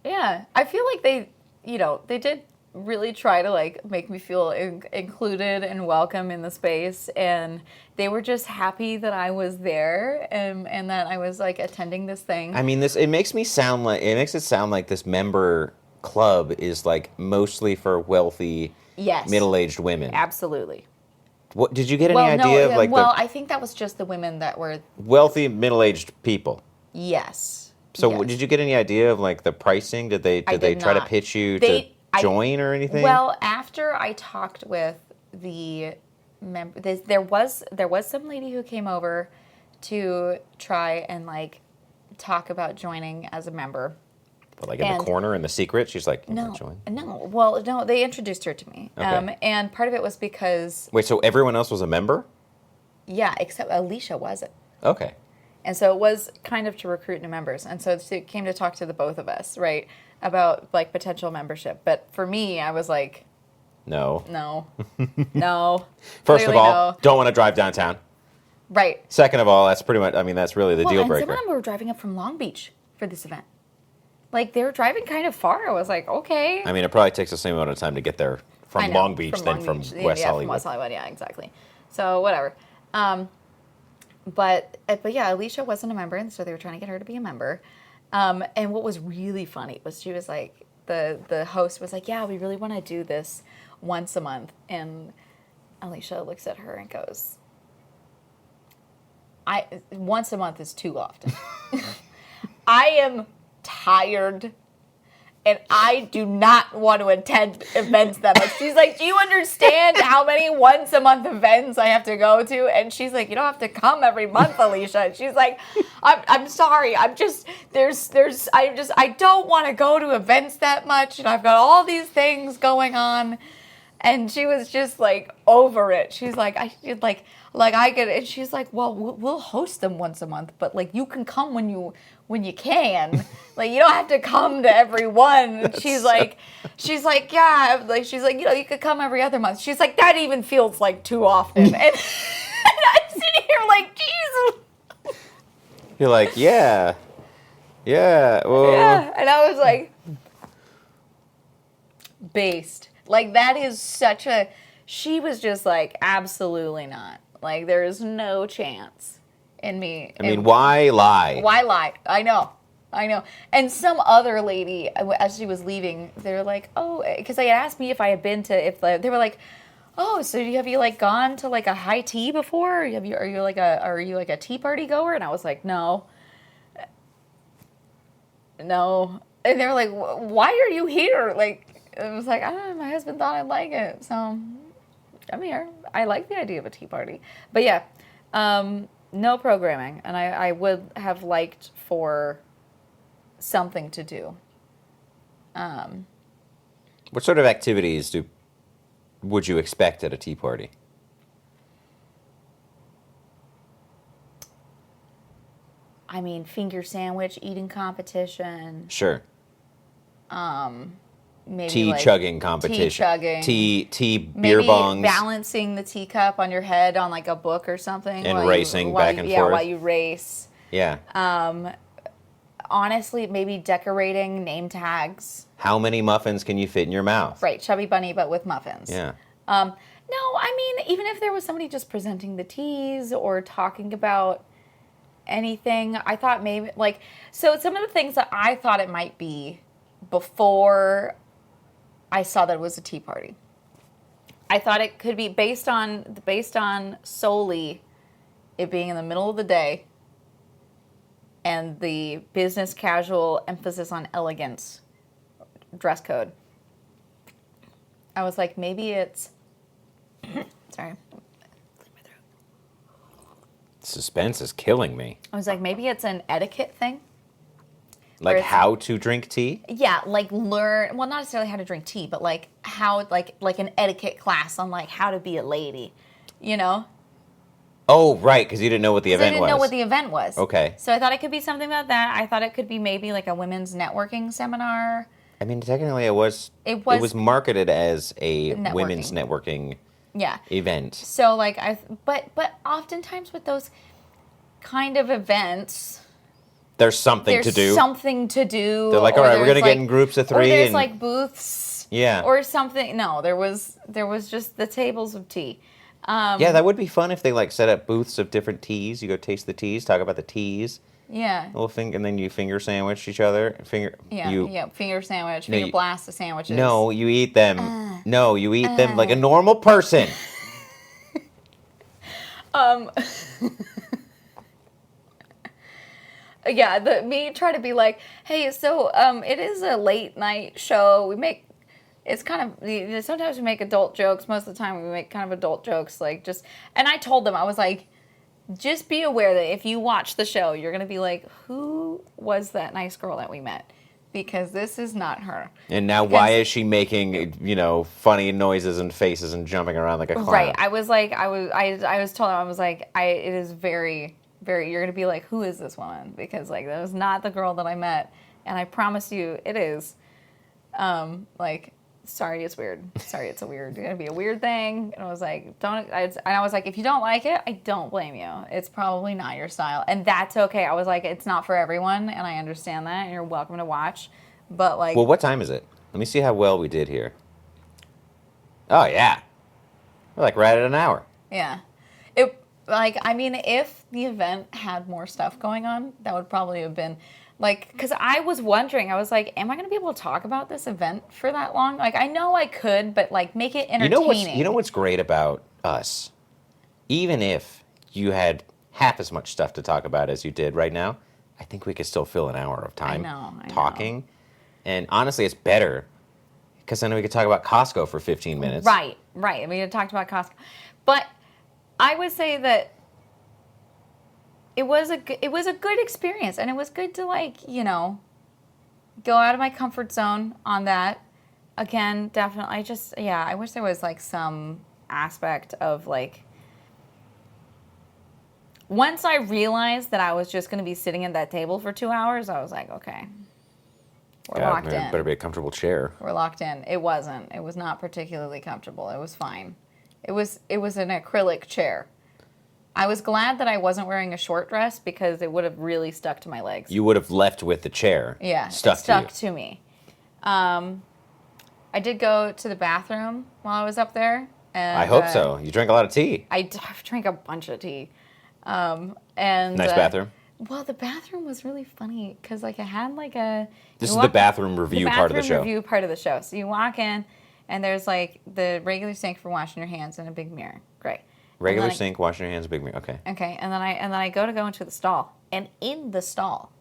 yeah, I feel like they did really try to like make me feel included and welcome in the space, and they were just happy that I was there and that I was like attending this thing. I mean, it makes it sound like this member club is like mostly for wealthy, middle-aged women. Absolutely. What did you get any idea of like? Well, I think that was just the women that were wealthy, middle-aged people. Yes. So did you get any idea of like the pricing? Did they try to pitch you to join or anything? Well, after I talked with the member. There was some lady who came over to try and like talk about joining as a member. But like in the corner in the secret, she's like, no, join? no. Well, no, they introduced her to me. Okay. And part of it was because... Wait, so everyone else was a member? Yeah, except Alicia wasn't. Okay. And so it was kind of to recruit new members. And so it came to talk to the both of us, right, about like potential membership. But for me, I was like... No. No. First of all, don't want to drive downtown. Right. Second of all, that's pretty much, I mean, that's really the deal breaker. Some of them were driving up from Long Beach for this event. Like, they were driving kind of far. I was like, okay. I mean, it probably takes the same amount of time to get there from Long Beach than from West Hollywood. From West Hollywood, yeah, exactly. So, whatever. But yeah, Alicia wasn't a member, and so they were trying to get her to be a member. And what was really funny was she was like, the host was like, yeah, we really want to do this once a month. And Alicia looks at her and goes, once a month is too often. I am tired and I do not want to attend events that much. She's like, do you understand how many once a month events I have to go to? And she's like, you don't have to come every month, Alicia. And she's like, I'm sorry. I'm just, I don't want to go to events that much. And I've got all these things going on. And she was just like over it. She's like, I get it. And she's like, well, we'll host them once a month, but like you can come when you can. Like you don't have to come to every one. And she's like, yeah. Like she's like, you could come every other month. She's like, that even feels like too often. And, and I'm sitting here like, Jesus. You're like, yeah. Well. Yeah. And I was like, based. Like that is such a. She was just like, absolutely not. Like, there is no chance in me. I mean, why lie? Why lie? I know. And some other lady, as she was leaving, they were like, oh, because they asked me if I had been to, they were like, oh, so have you like gone to like a high tea before? Are you like a tea party goer? And I was like, no. And they were like, why are you here? Like, it was like, I don't know, my husband thought I'd like it, so I'm here. I like the idea of a tea party. But yeah, no programming. And I would have liked for something to do. What sort of activities would you expect at a tea party? I mean, finger sandwich eating competition. Sure. Maybe tea like chugging competition. Tea beer maybe bongs. Balancing the teacup on your head on like a book or something. And racing back and forth. Yeah, while you race. Yeah. Honestly, maybe decorating name tags. How many muffins can you fit in your mouth? Right, Chubby Bunny, but with muffins. Yeah. No, I mean, even if there was somebody just presenting the teas or talking about anything, I thought maybe, like, so some of the things that I thought it might be before I saw that it was a tea party. I thought it could be based on solely it being in the middle of the day and the business casual emphasis on elegance dress code. I was like, maybe it's sorry. Suspense is killing me. I was like, maybe it's an etiquette thing. Like how to drink tea? Yeah, like learn, well, not necessarily how to drink tea, but like how, like an etiquette class on like how to be a lady, you know? Oh, right, because you didn't know what the event was. I didn't know what the event was. Okay. So I thought it could be something about that. I thought it could be maybe like a women's networking seminar. I mean, technically it was marketed as a women's networking event. So like but oftentimes with those kind of events, there's something to do. They're like, all right, we're going to get in groups of 3. Or there's like booths. Yeah. Or something. No, there was just the tables of tea. Yeah, that would be fun if they like set up booths of different teas. You go taste the teas, talk about the teas. Yeah. And then you finger sandwich each other. Finger sandwich. Finger blast the sandwiches. No, you eat them. No, you eat them like a normal person. Yeah, me try to be like, hey, so it is a late night show. We make it's kind of, sometimes we make adult jokes. Most of the time we make kind of adult jokes, like just, and I told them, I was like, just be aware that if you watch the show, you're going to be like, who was that nice girl that we met? Because this is not her. And now why is she making, funny noises and faces and jumping around like a clown? Right. I was like, I was told them, I was like, it is very, very, you're going to be like, who is this woman? Because like, that was not the girl that I met. And I promise you it is. Sorry, it's weird. Sorry, it's going to be a weird thing. And I was like, if you don't like it, I don't blame you. It's probably not your style. And that's okay. I was like, it's not for everyone. And I understand that. And you're welcome to watch. But like. Well, what time is it? Let me see how well we did here. Oh, yeah. We're like right at an hour. Yeah. If the event had more stuff going on, that would probably have been. Like, because I was wondering, I was like, am I going to be able to talk about this event for that long? Like, I know I could, but, like, make it entertaining. You know what's great about us? Even if you had half as much stuff to talk about as you did right now, I think we could still fill an hour of time talking. Know. And honestly, it's better, because then we could talk about Costco for 15 minutes. Right. We had talked about Costco. But I would say that it was a good experience, and it was good to, like, go out of my comfort zone on that. Again, definitely, I wish there was, like, some aspect of, like, once I realized that I was just going to be sitting at that table for 2 hours, I was like, okay, we're locked in. Better be a comfortable chair. We're locked in. It wasn't. It was not particularly comfortable. It was fine. It was an acrylic chair. I was glad that I wasn't wearing a short dress because it would have really stuck to my legs. You would have left with the chair. Yeah, stuck to me. I did go to the bathroom while I was up there. And, I hope so. You drank a lot of tea. I drank a bunch of tea. Nice bathroom. Well, the bathroom was really funny because, like, I had like a. This is the bathroom review part of the show. Review part of the show. So you walk in, and there's like the regular sink for washing your hands and a big mirror. Great. Regular sink, washing your hands, big mirror. Okay. Okay, and then I go into the stall, and in the stall.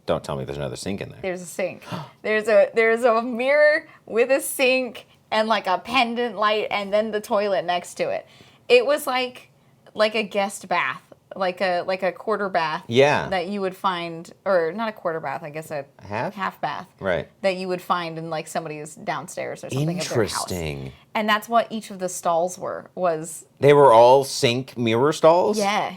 Don't tell me there's another sink in there. There's a sink. there's a mirror with a sink and like a pendant light, and then the toilet next to it. It was like a guest bath, like a quarter bath. Yeah. That you would find, or not a quarter bath, I guess a half bath. Right. That you would find in like somebody's downstairs or something. Interesting. Of their house. And that's what each of the stalls was. They were all sink mirror stalls? Yeah.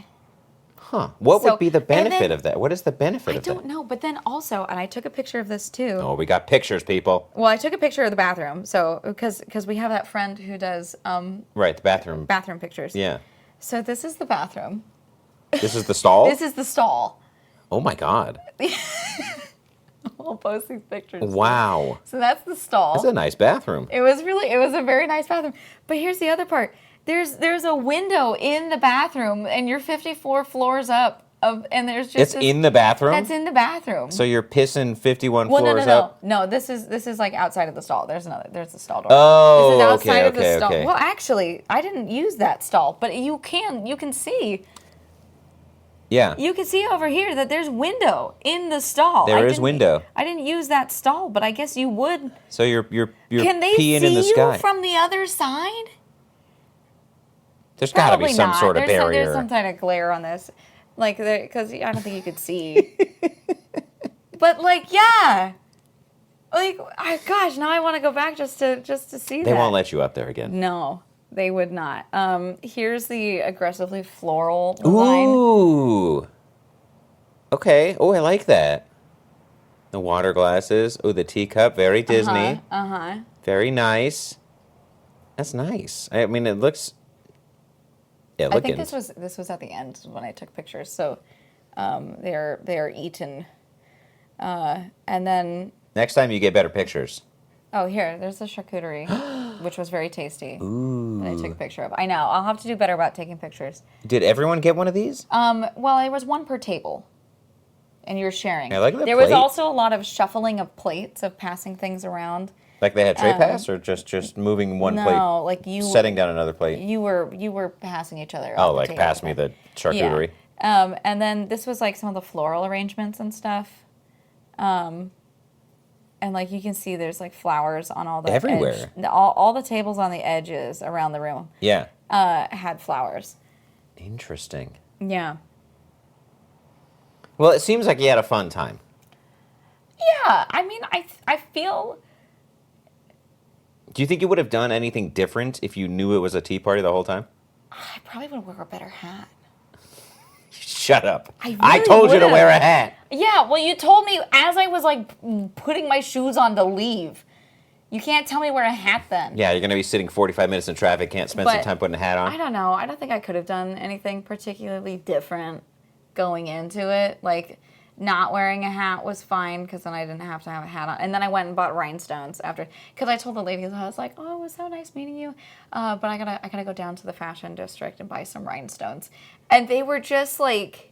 Huh. What would be the benefit of that? What is the benefit of that? I don't know, but then also, and I took a picture of this too. Oh, we got pictures, people. Well, I took a picture of the bathroom, so because we have that friend who does right, the bathroom pictures. Yeah. So this is the bathroom. This is the stall? This is the stall. Oh my God. I'll post these pictures. Wow. So that's the stall. It's a nice bathroom. It was a very nice bathroom. But here's the other part. There's a window in the bathroom, and you're 54 floors up, and there's just. It's in the bathroom? That's in the bathroom. So you're pissing 51 floors up? No, this is like outside of the stall. There's the stall door. Oh, this is outside of the okay, stall. okay. Well, actually, I didn't use that stall, but you can see. Yeah. You can see over here that there's window in the stall. There is window. I didn't use that stall, but I guess you would. So you're Can they peeing in the see sky. you from the other side? There's got to be some sort of barrier. There's some kind of glare on this, like because I don't think you could see. But like, yeah, like gosh, now I want to go back just to see that. They won't let you up there again. No. They would not. Here's the aggressively floral design. Ooh. Okay. Oh, I like that. The water glasses. Oh, the teacup. Very Disney. Very nice. That's nice. I mean, it looks. Yeah, I think this was at the end when I took pictures. So, they're eaten, and then. Next time you get better pictures. Oh, here, there's the charcuterie, which was very tasty. Ooh. That I took a picture of. I know. I'll have to do better about taking pictures. Did everyone get one of these? Well, there was one per table, and you were sharing. I like the There plate. was also a lot of shuffling of plates, of passing things around. Like they had tray pass, or just moving one plate? No, like you setting down another plate. You were passing each other. Oh, like pass me the charcuterie. Yeah. And then this was like some of the floral arrangements and stuff. And like you can see there's like flowers on all the everywhere. All the tables on the edges around the room. Yeah. Had flowers. Interesting. Yeah. Well, it seems like you had a fun time. Yeah, I mean, I feel. Do you think you would have done anything different if you knew it was a tea party the whole time? I probably would wear a better hat. Shut up. I told you to wear a hat. Yeah, well, you told me as I was like putting my shoes on to leave. You can't tell me to wear a hat then. Yeah, you're going to be sitting 45 minutes in traffic, can't spend some time putting a hat on. I don't know. I don't think I could have done anything particularly different going into it. Like, not wearing a hat was fine because then I didn't have to have a hat on. And then I went and bought rhinestones after. Because I told the ladies, I was like, oh, it was so nice meeting you. But I gotta go down to the fashion district and buy some rhinestones. And they were just like...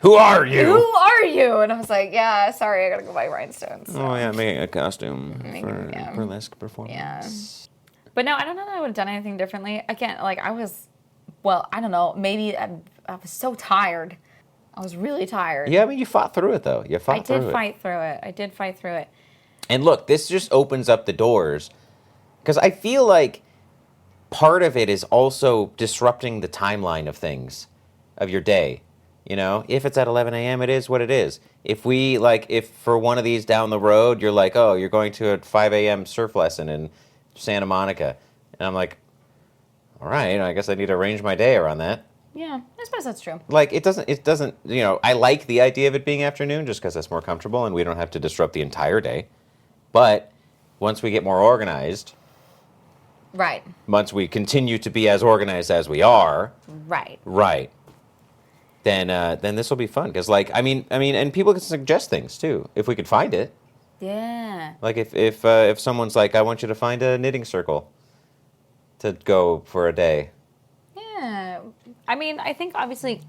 Who are you? Who are you? And I was like, yeah, sorry, I gotta go buy rhinestones. So. Oh, yeah, making a costume for burlesque performance. Yeah. But no, I don't know that I would have done anything differently. Again, like I don't know, maybe I was so tired. I was really tired. Yeah, I mean, you fought through it, though. I did fight through it. And look, this just opens up the doors. Because I feel like part of it is also disrupting the timeline of things, of your day. You know, if it's at 11 a.m., it is what it is. If for one of these down the road, you're like, oh, you're going to a 5 a.m. surf lesson in Santa Monica. And I'm like, all right, I guess I need to arrange my day around that. Yeah, I suppose that's true. Like, it doesn't, I like the idea of it being afternoon just because that's more comfortable and we don't have to disrupt the entire day. But once we get more organized. Right. Once we continue to be as organized as we are. Right. Right. Then this will be fun. Because, and people can suggest things, too, if we could find it. Yeah. Like, if someone's like, I want you to find a knitting circle to go for a day. Yeah. I mean, I think obviously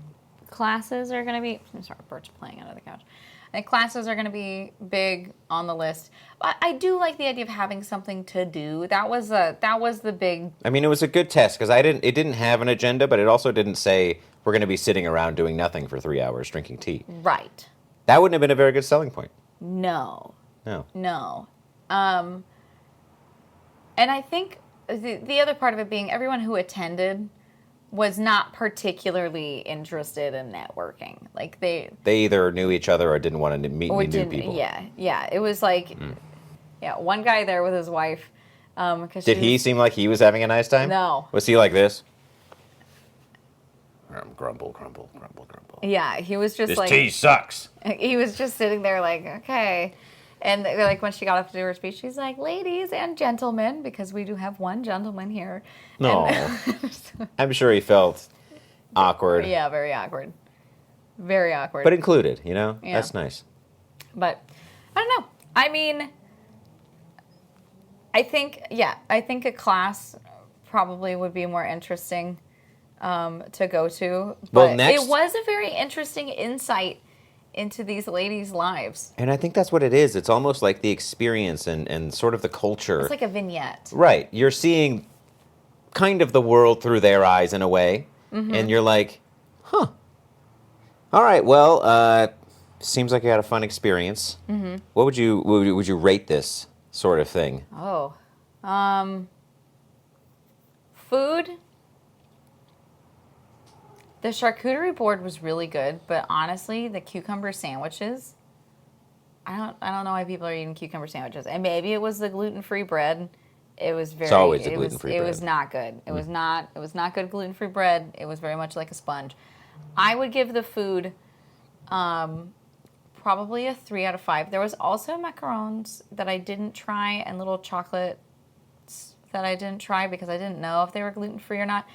classes are going to be... I'm sorry, Bert's playing under the couch. I think classes are going to be big on the list. But I do like the idea of having something to do. That was the big... I mean, it was a good test because it didn't have an agenda, but it also didn't say we're going to be sitting around doing nothing for 3 hours drinking tea. Right. That wouldn't have been a very good selling point. No. No. And I think the other part of it being everyone who attended was not particularly interested in networking. Like they either knew each other or didn't want to meet new people. Yeah. It was like, one guy there with his wife. Did he seem like he was having a nice time? No. Was he like this? Grumble, grumble, grumble, grumble. Yeah, he was just this tea sucks. He was just sitting there like, okay. And like when she got up to do her speech, she's like, ladies and gentlemen, because we do have one gentleman here. No. I'm sure he felt awkward. Yeah, very awkward. Very awkward. But included, Yeah. That's nice. But I don't know. I mean, I think a class probably would be more interesting to go to. But it was a very interesting insight into these ladies' lives. And I think that's what it is. It's almost like the experience and sort of the culture. It's like a vignette. Right. You're seeing kind of the world through their eyes in a way. Mm-hmm. And you're like, huh. All right, well, seems like you had a fun experience. Mm-hmm. What would you rate this sort of thing? Oh. Food. The charcuterie board was really good, but honestly, the cucumber sandwiches, I don't know why people are eating cucumber sandwiches. And maybe it was the gluten-free bread. It was very... It's always the gluten-free bread. It was not good. It was not good gluten-free bread. It was very much like a sponge. I would give the food probably a 3 out of 5. There was also macarons that I didn't try and little chocolates that I didn't try because I didn't know if they were gluten-free or not.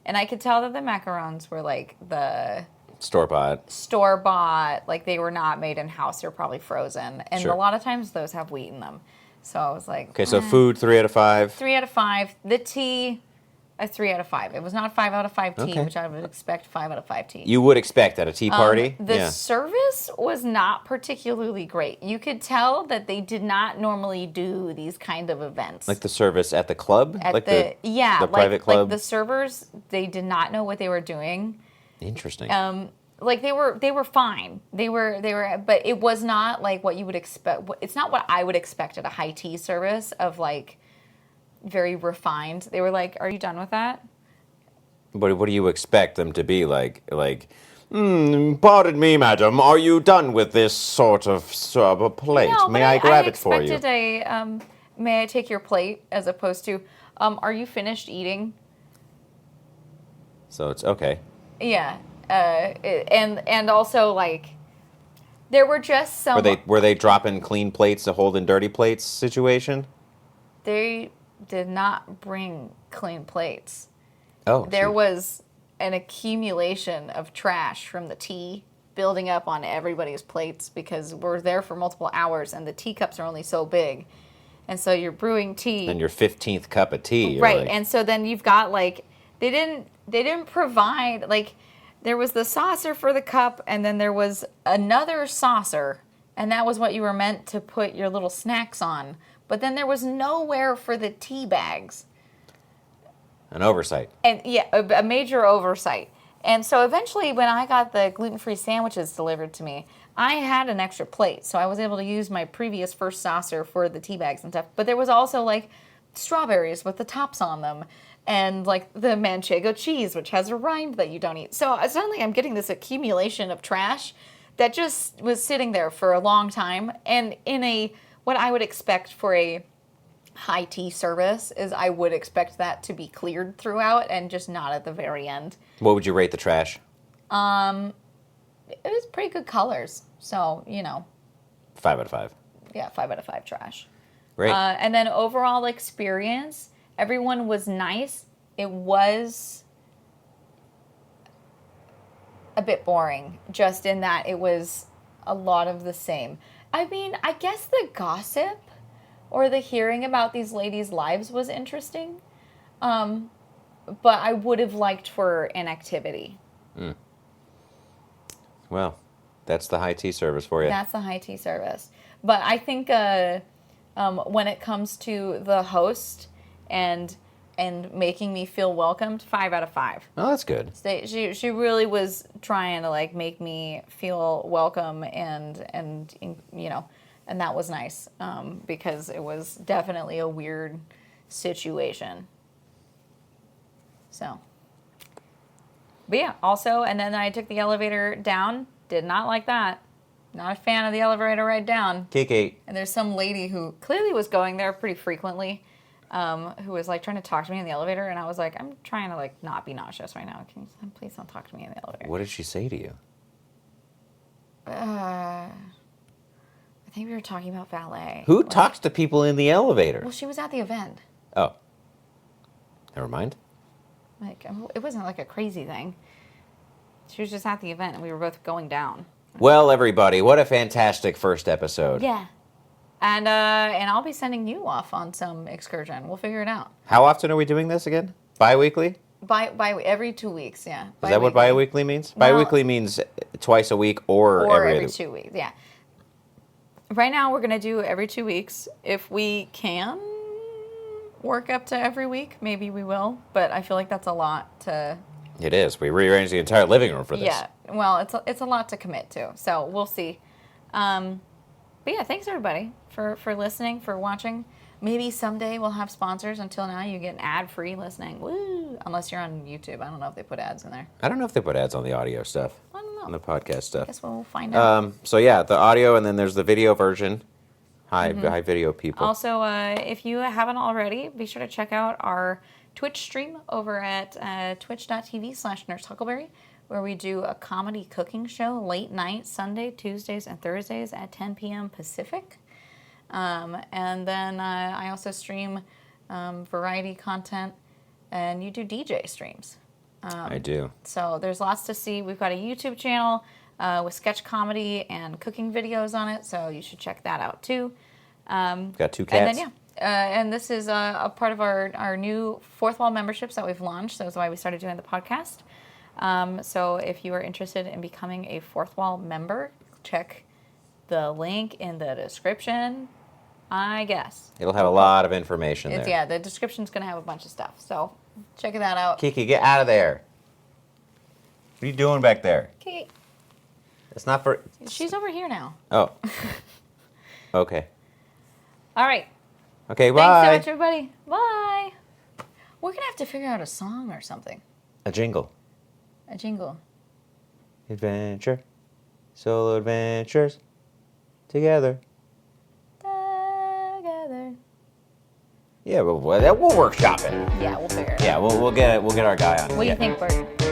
And I could tell that the macarons were like the... Store-bought. Like they were not made in-house. They're probably frozen. And a lot of times those have wheat in them. So I was like... Okay, so food, 3 out of 5. 3 out of 5. The tea, a 3 out of 5. It was not a 5 out of 5 tea, which I would expect 5 out of 5 tea. You would expect at a tea party? The service was not particularly great. You could tell that they did not normally do these kind of events. Like the service at the club? The private club? Like the servers, they did not know what they were doing. Interesting. like they were fine. They were, but it was not like what you would expect. It's not what I would expect at a high tea service of like very refined. They were like, "Are you done with that?" But what do you expect them to be like? Pardon me, madam. Are you done with this sort of plate? No, May I grab it for you? I expected may I take your plate, as opposed to, are you finished eating? So it's okay. Yeah, and also like, there were just some. Were they dropping clean plates to hold in dirty plates situation? They did not bring clean plates. Oh, there was an accumulation of trash from the tea building up on everybody's plates because we're there for multiple hours and the teacups are only so big. And so you're brewing tea. And your 15th cup of tea. Right. Like, and so then you've got like, they didn't provide, like, there was the saucer for the cup and then there was another saucer, and that was what you were meant to put your little snacks on. But then there was nowhere for the tea bags. An oversight. And yeah, a major oversight. And so eventually when I got the gluten-free sandwiches delivered to me, I had an extra plate. So I was able to use my previous first saucer for the tea bags and stuff. But there was also like strawberries with the tops on them, and like the manchego cheese, which has a rind that you don't eat. So suddenly I'm getting this accumulation of trash that just was sitting there for a long time. And in what I would expect for a high tea service is I would expect that to be cleared throughout and just not at the very end. What would you rate the trash? It was pretty good colors. So, 5 out of 5. Yeah, 5 out of 5 trash. Great. And then overall experience, everyone was nice. It was a bit boring, just in that it was a lot of the same. I mean, I guess the gossip or the hearing about these ladies' lives was interesting. But I would have liked for an activity. Mm. Well, that's the high tea service for you. That's the high tea service. But I think when it comes to the host and making me feel welcomed, 5 out of 5. Oh, that's good. She really was trying to like make me feel welcome and and that was nice, because it was definitely a weird situation. So, but yeah, also, and then I took the elevator down. Did not like that. Not a fan of the elevator ride down. Kiki. And there's some lady who clearly was going there pretty frequently, who was like trying to talk to me in the elevator, and I was like, I'm trying to like not be nauseous right now. Can you please don't talk to me in the elevator? What did she say to you? I think we were talking about valet. Who talks to people in the elevator? Well, she was at the event. Oh. Never mind. Like, it wasn't like a crazy thing. She was just at the event, and we were both going down. Well, everybody, what a fantastic first episode. Yeah. And I'll be sending you off on some excursion. We'll figure it out. How often are we doing this again? Bi-weekly? By every 2 weeks, yeah. Is that what bi-weekly means? Well, bi-weekly means twice a week or every 2 weeks, yeah. Right now, we're going to do every 2 weeks. If we can work up to every week, maybe we will. But I feel like that's a lot to... It is. We rearranged the entire living room for this. Yeah. Well, it's a lot to commit to. So we'll see. But yeah, thanks everybody for listening, for watching. Maybe someday we'll have sponsors. Until now, you get ad-free listening. Woo! Unless you're on YouTube. I don't know if they put ads in there. I don't know if they put ads on the audio stuff. I don't know. On the podcast stuff. I guess we'll find out. So yeah, the audio, and then there's the video version. Hi video people. Also, if you haven't already, be sure to check out our Twitch stream over at twitch.tv/nursehuckleberry, where we do a comedy cooking show late night, Sunday, Tuesdays, and Thursdays at 10 p.m. Pacific. And then I also stream variety content, and you do DJ streams. I do. So there's lots to see. We've got a YouTube channel with sketch comedy and cooking videos on it, so you should check that out too. Got 2 cats. And then, and this is a part of our new Fourth Wall memberships that we've launched. So that's why we started doing the podcast. So if you are interested in becoming a Fourth Wall member, check the link in the description, I guess. It'll have a lot of information there. Yeah, the description's going to have a bunch of stuff. So check that out. Kiki, get out of there. What are you doing back there? Kiki. It's not for... She's over here now. Oh. Okay. All right. Okay, bye. Thanks so much, everybody. Bye. We're going to have to figure out a song or something. A jingle. A jingle. Adventure. Solo adventures. Together. Together. Yeah, we'll workshop it. Yeah, we'll figure it out. Yeah, we'll get our guy on. What do you think, Bert?